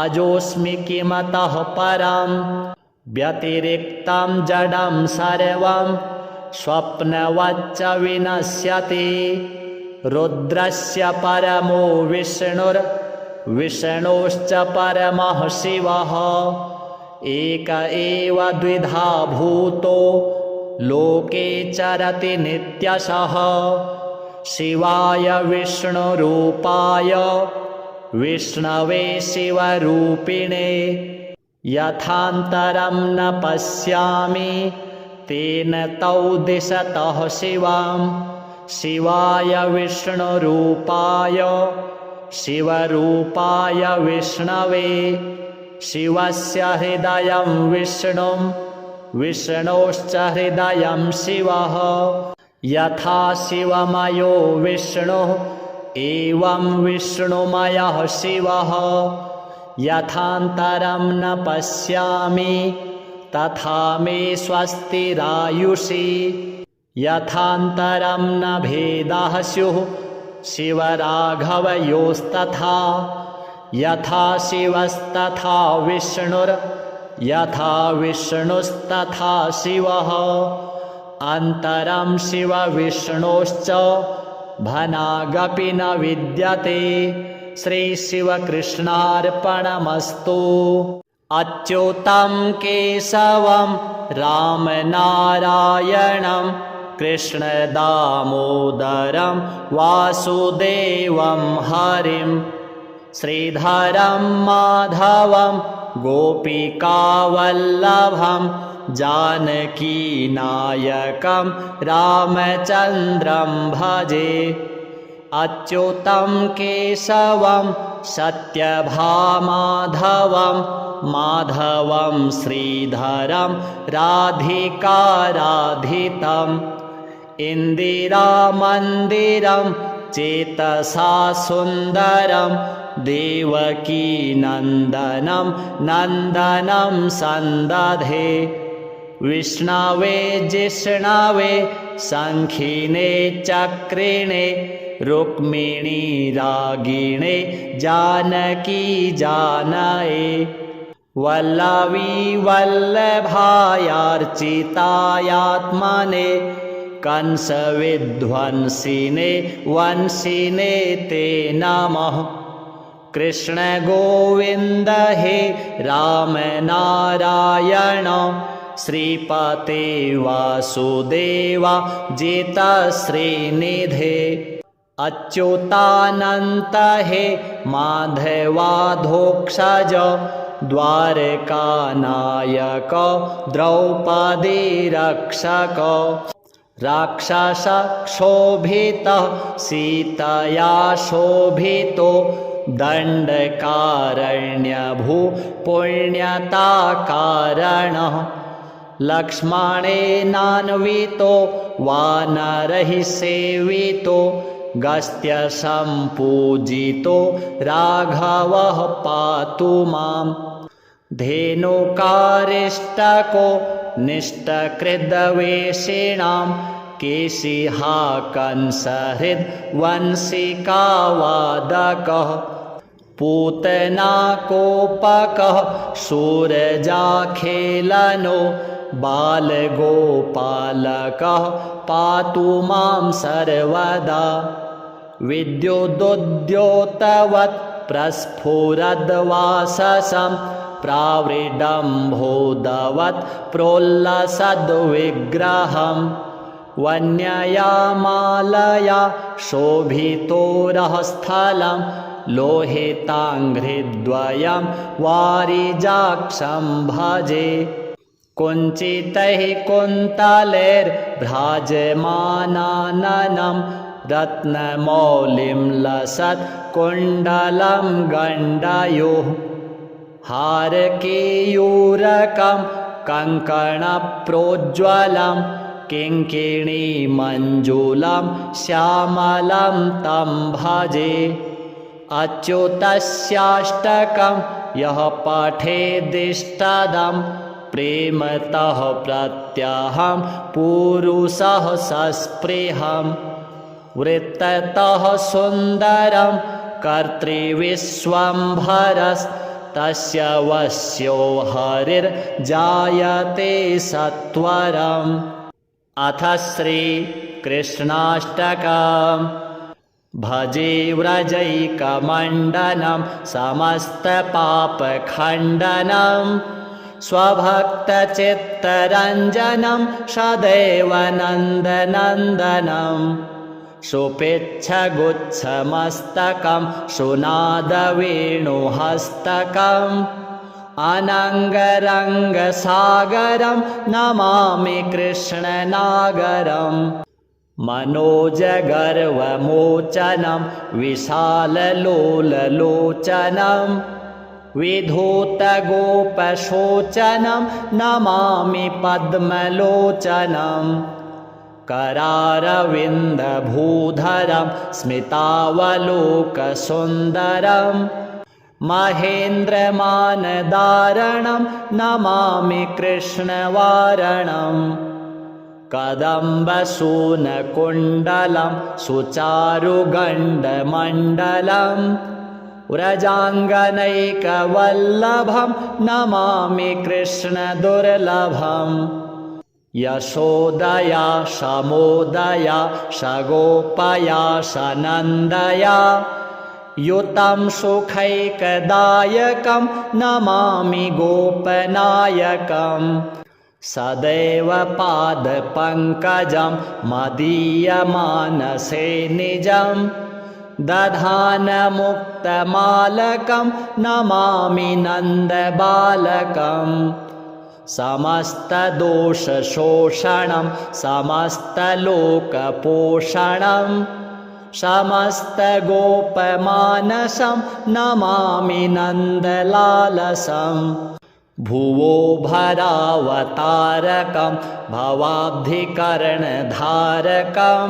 S1: अजोऽस्मि किमतः परं व्यतिरिक्तं जडं सर्वं स्वप्नवच्च विनश्यति। रुद्रस्य परमो विष्णुर्विष्णोश्च परमः शिवः एक एव द्विधा भूतो लोके चरति नित्यशः। शिवाय विष्णुरूपाय विष्णवे शिवरूपिणे यथान्तरं न पश्यामि तेन तौ दिशतः शिवं। शिवाय विष्णुरूपाय शिवरूपाय विष्णवे शिवस्य हृदयं विष्णुं विष्णोश्च हृदयं शिवः। यथा शिवमयो विष्णुः एवं विष्णुमयः शिवः। यथान्तरं न पश्यामि तथा मे स्वस्तिरायुषि यथान्तरं न भेदाः स्युः शिवराघवयोस्तथा यथा शिवस्तथा विष्णुर् यथा विष्णुस्तथा शिवः अन्तरं शिवविष्णोश्च भनागपि न विद्यते। श्रीशिवकृष्णार्पणमस्तु। अच्युतं केशवं रामनारायणं कृष्णदामोदरं वासुदेवं हरिं श्रीधरं माधवं गोपिकावल्लभं जानकीनायकं रामचन्द्रं भजे। अच्युतं केशवं सत्यभामाधवं माधवं श्रीधरं राधिकाराधितम् इन्दिरामन्दिरं चेतसा सुन्दरं देवकीनन्दनं नन्दनं सन्दधे। विष्णवे जिष्णवे शङ्खिने चक्रिणे रुक्मिणी रागिणे जानकी जानये। वल्लवी वल्लभायार्चितायात्मने कंसविध्वंसिने वंशिने ते नमः। कृष्ण गोविन्द हे राम नारायण श्रीपते वासुदेवा जिता श्रीनिधे। अच्युतानन्त हे माधवाधोक्षज द्वारकानायक द्रौपदी रक्षक। राक्षसक्षोभितः सीतया शोभितो दण्डकारण्यभू पुण्यताकारणः। लक्ष्मणेनान्वितो वानरैः सेवितो गस्त्यसम्पूजितो राघवः पातु माम्। धेनुकारिष्टको निष्टकृद्वेषिणां केशिहा कंसहृद्वंशिकावादकः। पूतनाकोपकः शूरजाखेलनो बालगोपालकः पातु मां सर्वदा। विद्युदुद्योतवत् प्रस्फुरद्वाससं प्रावृडम्भोदवत् प्रोल्लसद्विग्रहं। वन्यया मालया शोभितोरःस्थलं लोहिताङ्घ्रिद्वयं वारिजाक्षं भजे। कुञ्चितैः कुन्तलैर्भ्राजमानाननं रत्नमौलिं लसत् कुण्डलं गण्डयोः। हारकेयूरकं कङ्कणप्रोज्ज्वलं किङ्किणीमञ्जुलं श्यामलं तं भजे। अच्युतस्याष्टकं यः पठेदिष्टदं प्रेमतः प्रत्यहं पुरुषः सस्पृहम्। वृत्ततः सुन्दरं कर्तृविश्वम्भरस्तस्य वश्यो हरिर्जायते सत्वरम्। अथ श्रीकृष्णाष्टकम्। भजे व्रजैकमण्डनं समस्तपापखण्डनं स्वभक्तचित्तरञ्जनं सदैव नन्दनन्दनं। सुपिच्छगुच्छमस्तकं सुनादवेणुहस्तकम् अनङ्गरङ्गसागरं नमामि कृष्णनागरम्। मनोजगर्वमोचनं विशाललोललोचनं विधूतगोपशोचनं नमामि पद्मलोचनं। करारविन्दभूधरं स्मितावलोकसुन्दरं महेन्द्रमानदारणं नमामि कृष्णवारणम् कदम्बसूनकुण्डलं सुचारुगण्डमण्डलं व्रजाङ्गनैकवल्लभं नमामि कृष्णदुर्लभम् यशोदया शमोदया शगोपया शनन्दया युतं सुखैकदायकं नमामि गोपनायकम् सदैव पादपङ्कजं मदीयमानसे निजं दधानमुक्तमालकं नमामि नन्दबालकम् समस्तदोषशोषणं समस्तलोकपोषणं समस्तगोपमानसं नमामि नन्दलालसम् भुवो भरावतारकं भवाब्धिकरणधारकं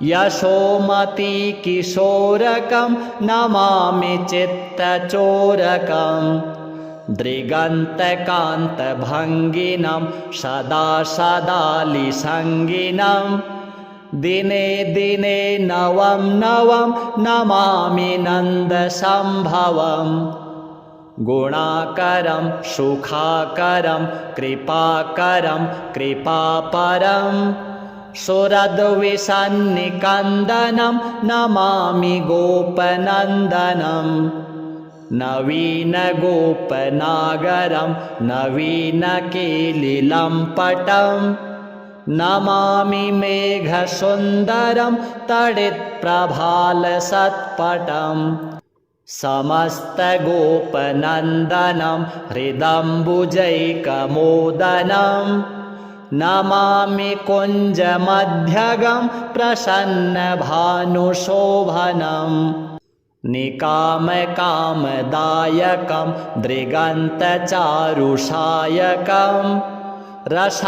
S1: यशोमतिकिशोरकं नमामि चित्तचोरकम् दृगन्तकान्तभङ्गिनं सदा सदालिसङ्गिनं दिने दिने नवं नवं नमामि नन्दसम्भवम् गुणाकरं सुखाकरं कृपाकरं कृपापरं सुरद्विसन्निकन्दनं नमामि गोपनन्दनम् नवीनगोपनागरं नवीनकेलिलम्पटं नमामि मेघसुन्दरं तडित्प्रभालसत्पटम् समस्तगोपनन्दनं हृदम्बुजैकमोदनं नमामि कुञ्जमध्यगं प्रसन्नभानुशोभनम् निकामकामदायकं दृगन्तचारुषायकं रसालवेणुगायकं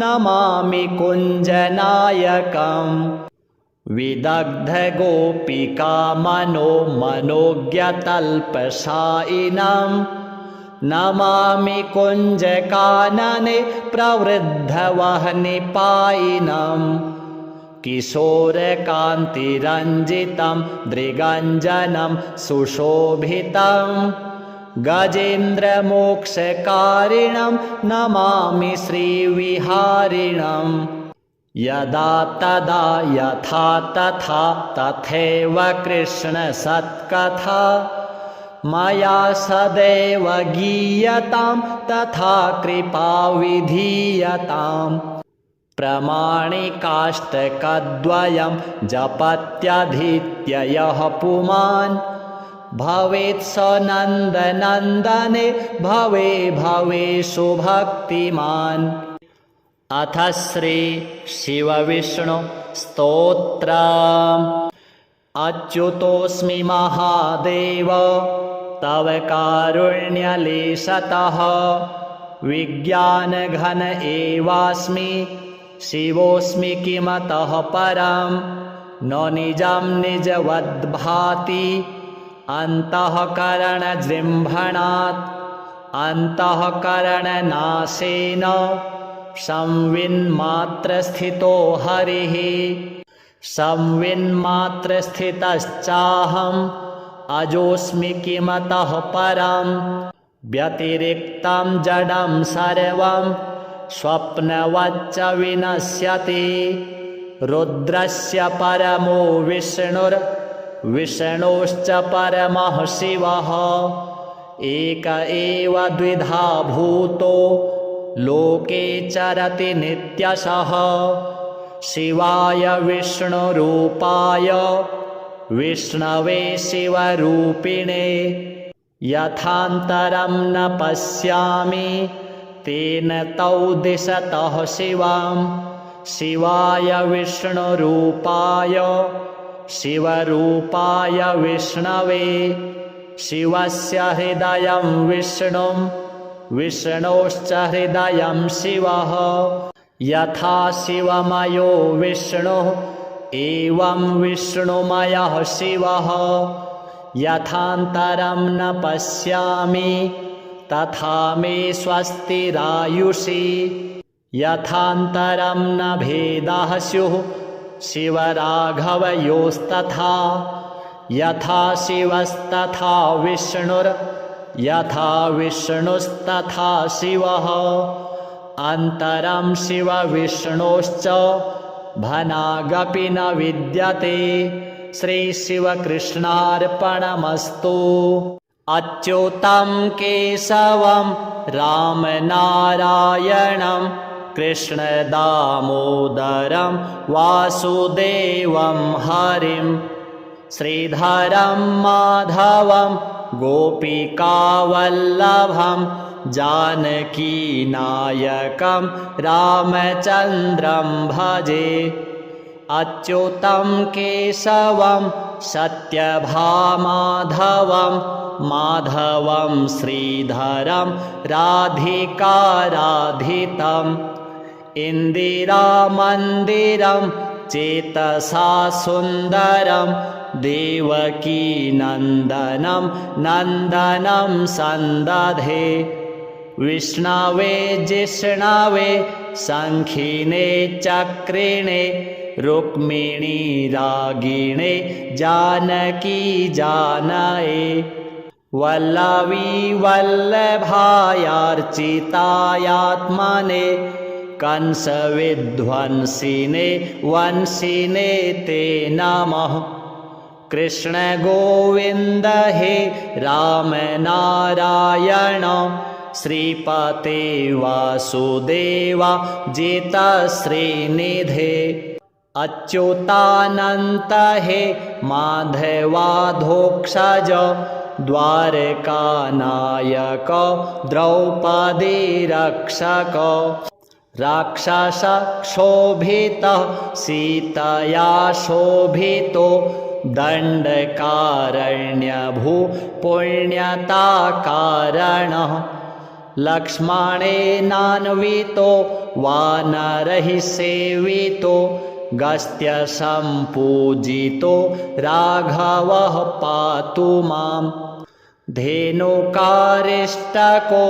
S1: नमामि कुञ्जनायकम् विदग्धगोपिकामनो मनोज्ञतल्पशायिनं नमामि कुञ्जकानने प्रवृद्धवह्निपायिनम् किशोरकान्तिरञ्जितं दृगञ्जनं सुशोभितं गजेन्द्रमोक्षकारिणं नमामि श्रीविहारिणम् यदा तदा यथा तथा तथैव कृष्णसत्कथा मया सदैव गीयतां तथा कृपा विधीयताम् प्रमाणिकाष्टकद्वयं जपत्यधीत्य यः पुमान् भवेत् स नन्दनन्दने भवे भवे सुभक्तिमान्। अथ श्री शिवविष्णु स्तोत्रम्। अच्युतोऽस्मि महादेव तव कारुण्यलेशतः विज्ञानघन एवास्मि शिवोऽस्मि किमतः परं न निजं निजवद्भाति अन्तःकरणजृम्भणात् अन्तःकरणनाशेन संविन्मात्रस्थितो हरिः संविन्मात्रस्थितश्चाहम् अजोऽस्मि किमतः परं व्यतिरिक्तं जडं सर्वं स्वप्नवच्च विनश्यति। रुद्रस्य परमो विष्णुर्विष्णोश्च परमः शिवः एक एव द्विधा भूतो लोके चरति नित्यशः। शिवाय विष्णुरूपाय विष्णवे शिवरूपिणे यथान्तरं न पश्यामि तेन तौ दिशतः शिवं। शिवाय विष्णुरूपाय शिवरूपाय विष्णवे शिवस्य हृदयं विष्णुं विष्णोश्च हृदयं शिवः। यथा शिवमयो विष्णुः एवं विष्णुमयः शिवः यथान्तरं न पश्यामि तथा मे स्वस्तिरायुषि यथान्तरं न भेदाः स्युः शिवराघवयोस्तथा यथा शिवस्तथा विष्णुर् यथा विष्णुस्तथा शिवः अन्तरं शिवविष्णोश्च भनागपि न विद्यते। श्रीशिवकृष्णार्पणमस्तु। अच्युतं केशवं रामनारायणं कृष्णदामोदरं वासुदेवं हरिं श्रीधरं माधवं गोपिकावल्लभं जानकीनायकं रामचन्द्रं भजे। अच्युतं केशवं सत्यभामाधवं माधवं श्रीधरं राधिकाराधितम् इन्दिरामन्दिरं चेतसा सुन्दरं देवकीनन्दनं नन्दनं सन्दधे। विष्णवे जिष्णवे शङ्खिने चक्रिणे रुक्मिणी रागिणे जानकी जानये। वल्लवी वल्लभायार्चितायात्मने कंसविध्वंसिने वंशिने ते नमः। कृष्ण गोविन्द हे राम नारायण श्रीपते वासुदेवा जितश्रीनिधे। अच्युतानन्त हे माधवाधोक्षज द्वारकानायक द्रौपदी रक्षक। राक्षसक्षोभितः सीतया शोभितो दण्डकारण्यभू पुण्यताकारणः। लक्ष्मणेनान्वितो वानरैः सेवितो गस्त्यसम्पूजितो राघवः पातु माम्। धेनुकारिष्टको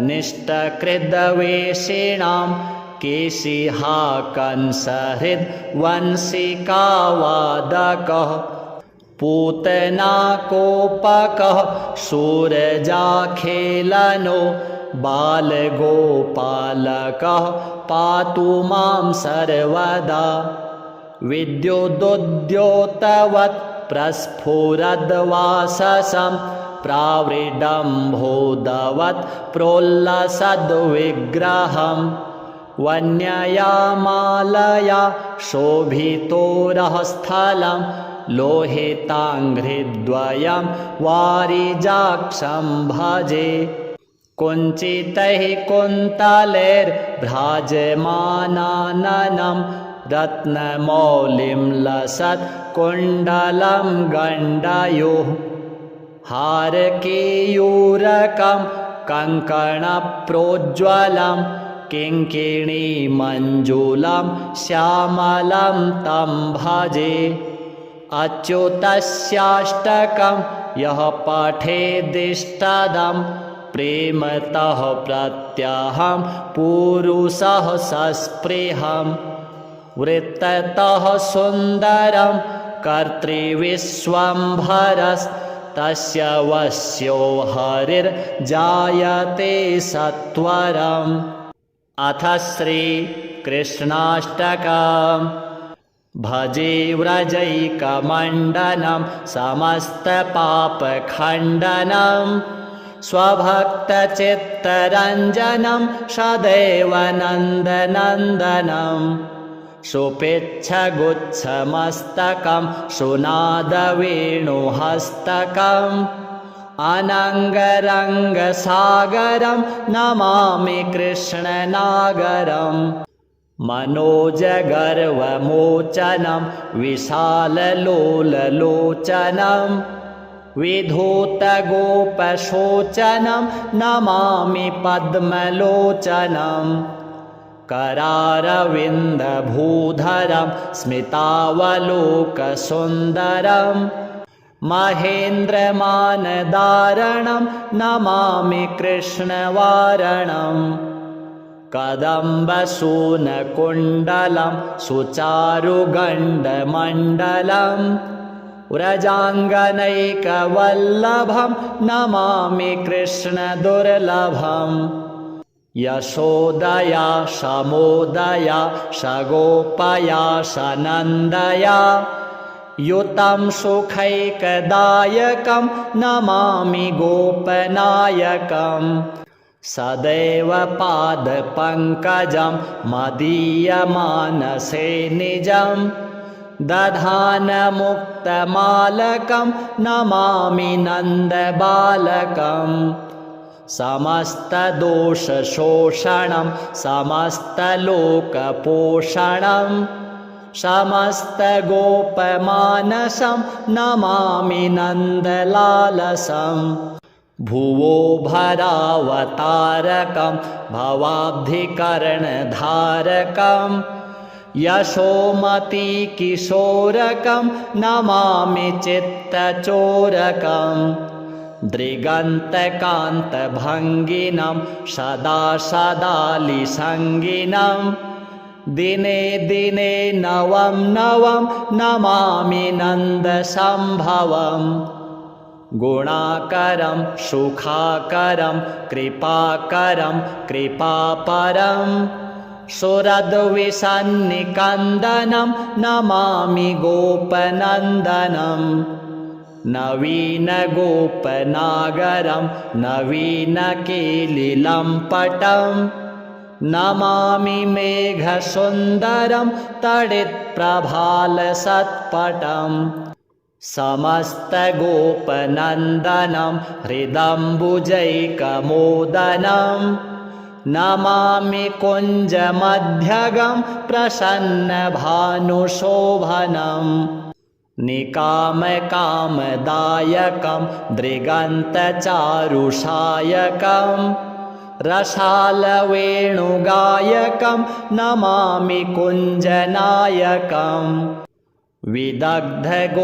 S1: निष्टकृद्वेषिणां केशिहा कंसहृद्वंशिकावादकः। पूतनाकोपकः शूरजाखेलनो बालगोपालकः पातु मां सर्वदा। विद्युदुद्योतवत् प्रस्फुरद्वाससं प्रावृडम्भोदवत् प्रोल्लसद्विग्रहम्। वन्यया मालया शोभितोरःस्थलं लोहिताङ्घ्रिद्वयं वारिजाक्षं भजे। कुञ्चितैः कुन्तलैर्भ्राजमानाननं रत्नमौलिं लसत् कुण्डलं गण्डयोः। हारकेयूरकं कङ्कणप्रोज्ज्वलं किङ्किणीमञ्जुलं श्यामलं तं भजे। अच्युतस्याष्टकं यः पठेदिष्टदं प्रेमतः प्रत्यहं पुरुषः सस्पृहं। वृत्ततः सुन्दरं कर्तृविश्वम्भरस्तस्य वश्यो हरिर्जायते सत्वरम्। अथ श्रीकृष्णाष्टकम्। भजे व्रजैकमण्डनं समस्तपापखण्डनं स्वभक्तचित्तरञ्जनं सदैव नन्दनन्दनं। सुपिच्छगुच्छमस्तकं सुनादवेणुहस्तकम् अनङ्गरङ्गसागरं नमामि कृष्णनागरम्। मनोजगर्वमोचनं विशाललोललोचनं विधूतगोपशोचनं नमामि पद्मलोचनं। करारविन्दभूधरं स्मितावलोकसुन्दरं महेन्द्रमानदारणं नमामि कृष्णवारणं कदम्बसूनकुण्डलं सुचारुगण्डमण्डलं व्रजाङ्गनैकवल्लभं नमामि कृष्णदुर्लभम् यशोदया शमोदया शगोपया शनन्दया युतं सुखैकदायकं नमामि गोपनायकं सदैव पादपङ्कजं मदीयमानसे निजं दधानमुक्तमालकं नमामि नन्दबालकम् समस्तदोषशोषणं समस्तलोकपोषणं समस्तगोपमानसं नमामि नन्दलालसं भुवो भरावतारकं भवाब्धिकरणधारकं यशोमतिकिशोरकं नमामि चित्तचोरकम् दृगन्तकान्तभङ्गिनं सदा सदालिसङ्गिनं दिने दिने नवं नवं नमामि नन्दसम्भवम् गुणाकरं सुखाकरं कृपाकरं कृपापरं सुरद्विसन्निकन्दनं नमामि गोपनन्दनम् नवीनगोपनागरं नवीनकेलिलम्पटं नमामि मेघसुन्दरं तडित्प्रभालसत्पटं समस्तगोपनन्दनं हृदम्बुजैकमोदनं नमामि कुञ्जमध्यगं प्रसन्नभानुशोभनम् निकामकामदायकं दृगन्तचारुषायकं रसालवेणुगायकं नमामि कुञ्जनायकं विदग्धगोपिकामनो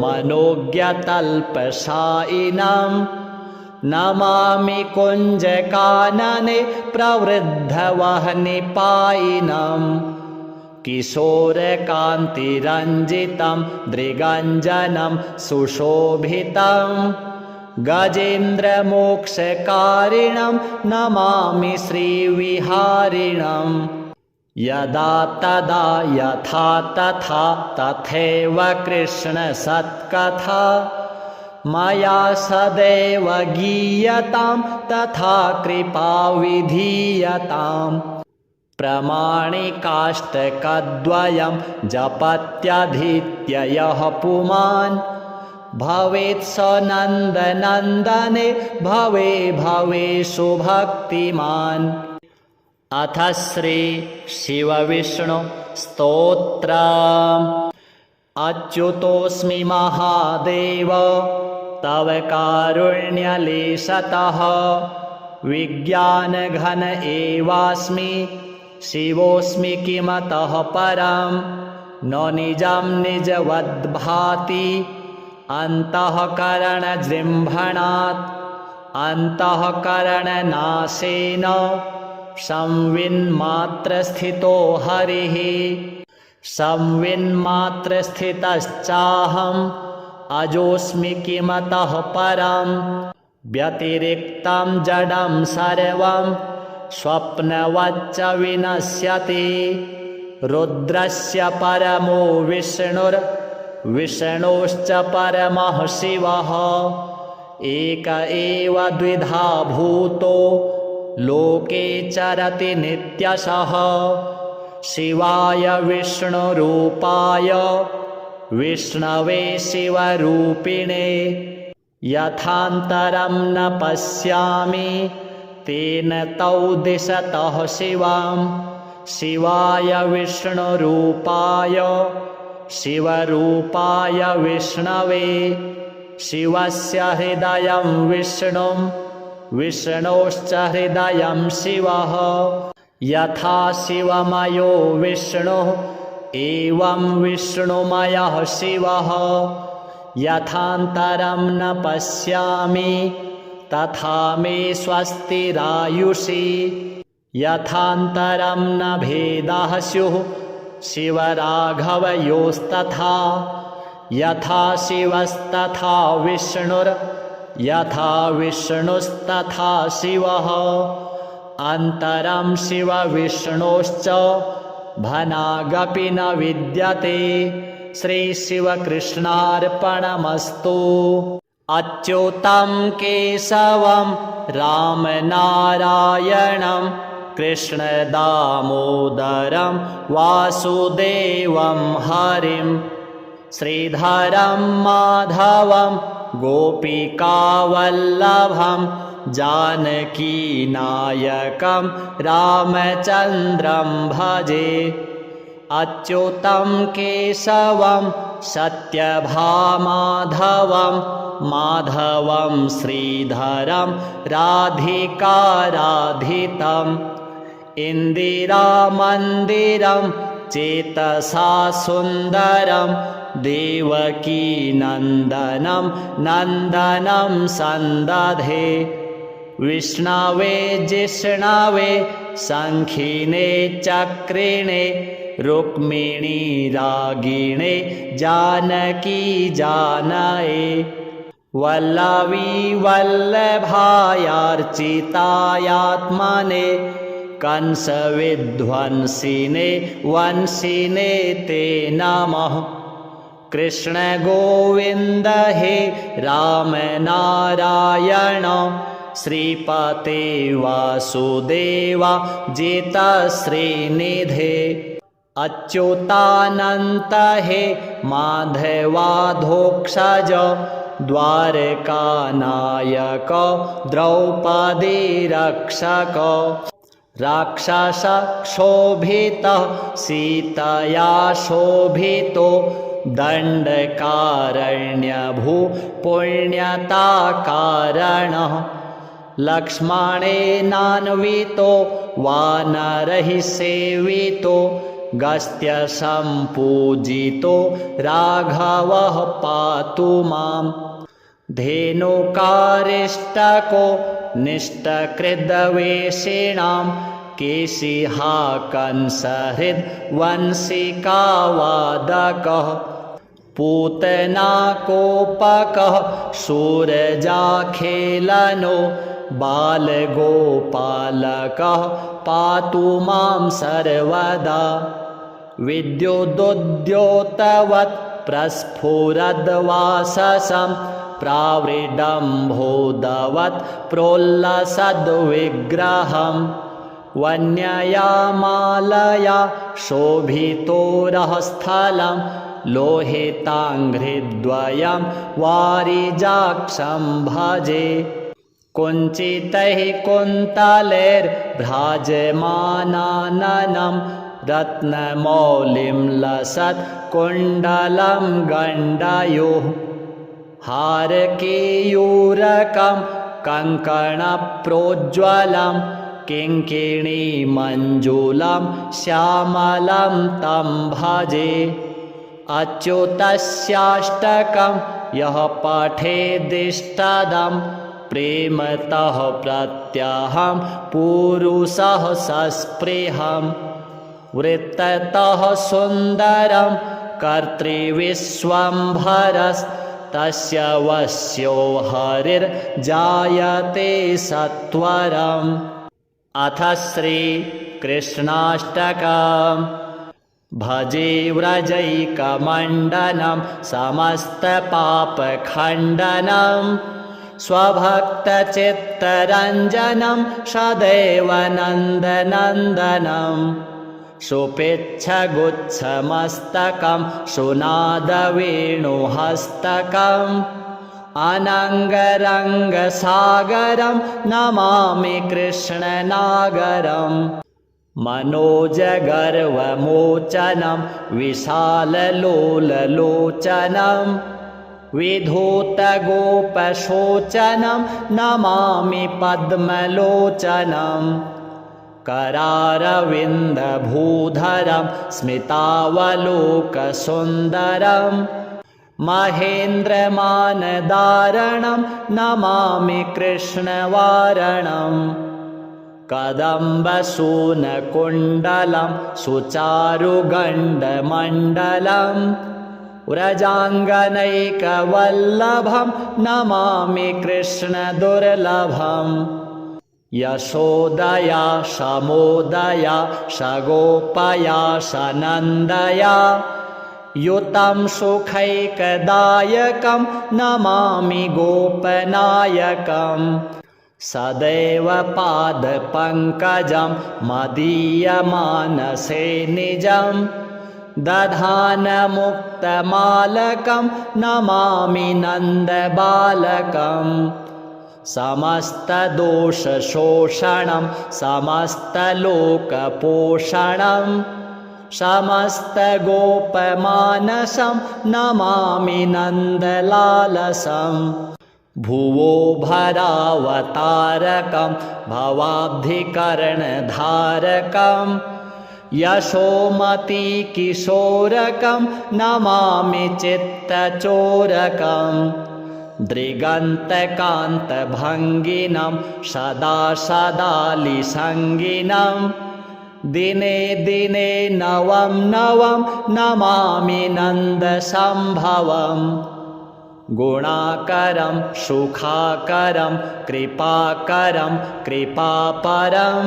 S1: मनोज्ञतल्पशायिनं नमामि कुञ्जकानने प्रवृद्धवह्निपायिनम् किशोरकान्तिरञ्जितं दृगञ्जनं सुशोभितं गजेन्द्रमोक्षकारिणं नमामि श्रीविहारिणं यदा तदा यथा तथा तथैव कृष्णसत्कथा मया सदैव गीयतां तथा कृपा विधीयताम् प्रमाणिकाष्टकद्वयं जपत्यधीत्य यः पुमान् भवेत् स नन्दनन्दने भवे भवे सुभक्तिमान् अथ श्री शिवविष्णु स्तोत्रम् अच्युतोऽस्मि महादेव तव कारुण्यलेशतः विज्ञानघन एवास्मि शिवोऽस्मि किमतः परं न निजं निजवद्भाति अन्तःकरणजृम्भणात् अन्तःकरणनाशेन संविन्मात्रस्थितो हरिः संविन्मात्रस्थितश्चाहम् अजोऽस्मि किमतः परं व्यतिरिक्तं जडं सर्वं स्वप्नवच्च विनश्यति रुद्रस्य परमो विष्णुर्विष्णोश्च परमः शिवः एक एव द्विधा भूतो लोके चरति नित्यशः शिवाय विष्णुरूपाय विष्णवे शिवरूपिणे यथान्तरं न पश्यामि तेन तौ दिशतः शिवां शिवाय विष्णुरूपाय शिवरूपाय विष्णवे शिवस्य हृदयं विष्णुं विष्णोश्च हृदयं शिवः यथा शिवमयो विष्णुः एवं विष्णुमयः शिवः यथान्तरं न पश्यामि तथा मे स्वस्तिरायुषि यथान्तरं न भेदाः स्युः शिवराघवयोस्तथा यथा शिवस्तथा विष्णुर् यथा विष्णुस्तथा शिवः अन्तरं शिवविष्णोश्च भनागपि न विद्यते। श्रीशिवकृष्णार्पणमस्तु। अच्युतं केशवं रामनारायणं कृष्णदामोदरं वासुदेवं हरिं श्रीधरं माधवं गोपिकावल्लभं जानकीनायकं रामचन्द्रं भजे। अच्युतं केशवं सत्यभामाधवं माधवं श्रीधरं राधिकाराधितम् इन्दिरामन्दिरं चेतसा सुन्दरं देवकीनन्दनं नन्दनं सन्दधे। विष्णवे जिष्णवे शङ्खिने चक्रिणे रुक्मिणी रागिणे जानकी जानये वल्लवी वल्लभायार्चितायात्मने कंसविध्वंसिने वंशिने ते नमः। कृष्ण गोविन्द हे राम नारायण श्रीपते वासुदेवा जिता श्रीनिधे। अच्युतानन्त हे माधवाधोक्षज द्वारकानायक द्रौपदी रक्षक राक्षसक्षोभितः सीतया शोभितो दण्डकारण्यभू पुण्यताकारणः लक्ष्मणेनान्वितो वानरैः सेवितो गस्त्यसम्पूजितो राघवः पातु माम्। धेनुकारिष्टको निष्टकृद्वेषिणां केशिहा कंसहृद्वंशिकावादकः पूतनाकोपकः शूरजाखेलनो बालगोपालकः पातु मां सर्वदा। विद्युदुद्योतवत् प्रस्फुरद्वाससं प्रावृडम्भोदवत् प्रोल्लसद्विग्रहम् वन्यया मालया शोभितोरःस्थलं लोहिताङ्घ्रिद्वयं वारिजाक्षं भजे। कुञ्चितैः कुन्तलैर्भ्राजमानाननं रत्नमौलिं लसत् कुण्डलं गण्डयोः हारकेयूरकं कङ्कणप्रोज्ज्वलं किङ्किणीमञ्जुलं श्यामलं तं भजे। अच्युतस्याष्टकं यः पठेदिष्टदं प्रेमतः प्रत्यहं पुरुषः सस्पृहं वृत्ततः सुन्दरं कर्तृविश्वम्भरस्तस्य वश्यो हरिर्जायते सत्वरम्। अथ श्रीकृष्णाष्टकम्। भजे व्रजैकमण्डनं समस्तपापखण्डनं स्वभक्तचित्तरञ्जनं सदैव नन्दनन्दनं सुपिच्छगुच्छमस्तकं सुनादवेणुहस्तकम् अनङ्गरङ्गसागरं नमामि कृष्णनागरम्। मनोजगर्वमोचनं विशाललोललोचनं विधूतगोपशोचनं नमामि पद्मलोचनम् करारविन्दभूधरं स्मितावलोकसुन्दरम् महेन्द्रमानदारणं नमामि कृष्णवारणम् कदम्बसूनकुण्डलं सुचारुगण्डमण्डलं व्रजाङ्गनैकवल्लभं नमामि कृष्णदुर्लभम् यशोदया शमोदया शगोपया शनन्दया युतं सुखैकदायकं नमामि गोपनायकम् सदैव पादपङ्कजं मदीयमानसे निजं दधानमुक्तमालकं नमामि नन्दबालकम् समस्तदोषशोषणं समस्तलोकपोषणं समस्तगोपमानसं नमामि नन्दलालसम् भुवो भरावतारकं भवाब्धिकरणधारकं यशोमतीकिशोरकं नमामि चित्तचोरकम् दृगन्तकान्तभङ्गिनं सदा सदालिसङ्गिनं दिने दिने नवं नवं नमामि नन्दसम्भवम् गुणाकरं सुखाकरं कृपाकरं कृपापरं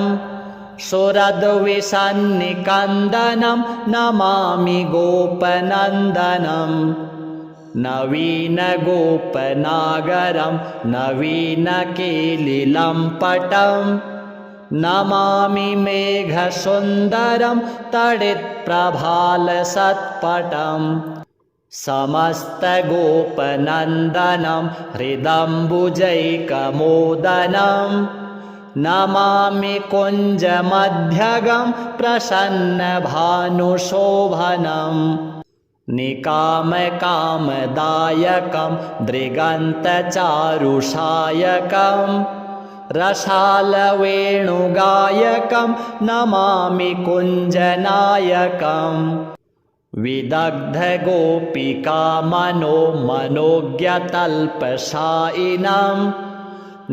S1: सुरद्विषन्निकन्दनं नमामि गोपनन्दनम् नवीनगोपनागरं नवीनकेलिलम्पटं नमामि मेघसुन्दरं तडित्प्रभालसत्पटम् समस्तगोपनन्दनं हृदम्बुजैकमोदनं नमामि कुञ्जमध्यगं प्रसन्नभानुशोभनम् निकामकामदायकं दृगन्तचारुषायकं रसालवेणुगायकं नमामि कुञ्जनायकम् विदग्धगोपिकामनो मनोज्ञतल्पशायिनं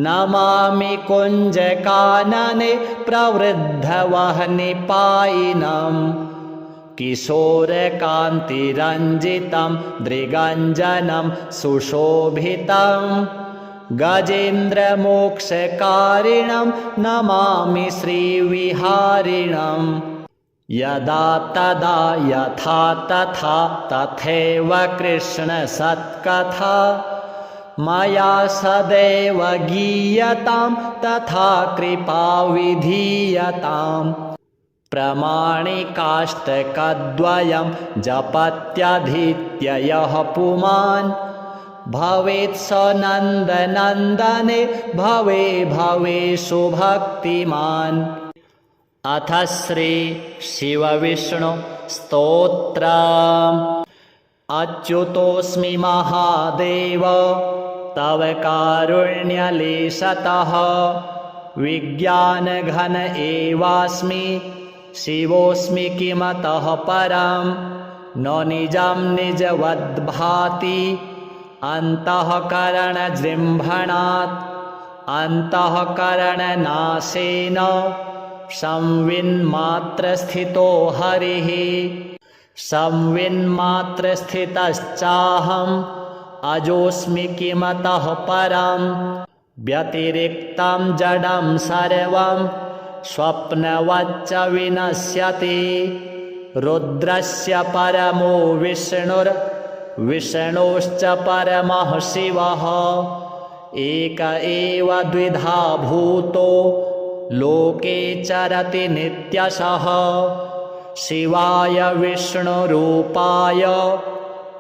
S1: नमामि कुञ्जकानने प्रवृद्धवह्निपायिनम् किशोरकान्तिरञ्जितं दृगञ्जनं सुशोभितं गजेन्द्रमोक्षकारिणं नमामि श्रीविहारिणम् यदा तदा यथा तथा तथैव कृष्णसत्कथा मया सदैव गीयतां तथा कृपा विधीयताम् प्रमाणिकाष्टकद्वयं जपत्यधीत्य यः पुमान् भवेत् स नन्दनन्दने भवे भवे सुभक्तिमान्। अथ श्री शिवविष्णु स्तोत्रम्। अच्युतोऽस्मि महादेव तव कारुण्यलेशतः विज्ञानघन एवास्मि शिवोऽस्मि किमतः परं न निजं निजवद्भाति अन्तःकरणजृम्भणात् अन्तःकरणनाशेन संविन्मात्रस्थितो हरिः संविन्मात्रस्थितश्चाहम् अजोऽस्मि किमतः परं व्यतिरिक्तं जडं सर्वं स्वप्नवच्च विनश्यति। रुद्रस्य परमो विष्णुर्विष्णोश्च परमः शिवः एक एव द्विधा भूतो लोके चरति नित्यशः। शिवाय विष्णुरूपाय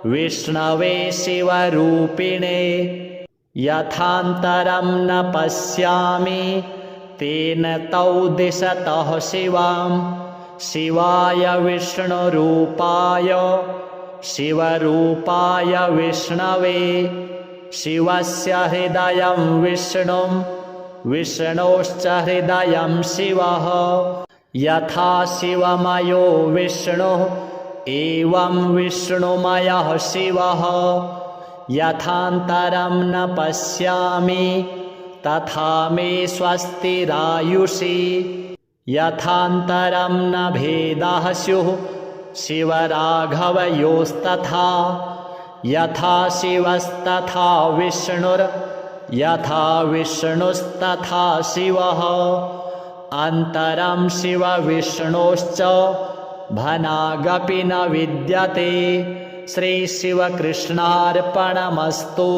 S1: विष्णवे शिवरूपिणे यथान्तरं न पश्यामि तेन तौ दिशतः शिवां। शिवाय विष्णुरूपाय शिवरूपाय विष्णवे शिवस्य हृदयं विष्णुं विष्णोश्च हृदयं शिवः यथा शिवमयो विष्णुः एवं विष्णुमयः शिवः यथान्तरं न पश्यामि तथा मे स्वस्तिरायुषि यथान्तरं न भेदः स्युः शिवराघवयोस्तथा यथा शिवस्तथा विष्णुर् यथा विष्णुस्तथा शिवः अन्तरं शिवविष्णोश्च भनागपि न विद्यते। श्रीशिवकृष्णार्पणमस्तु।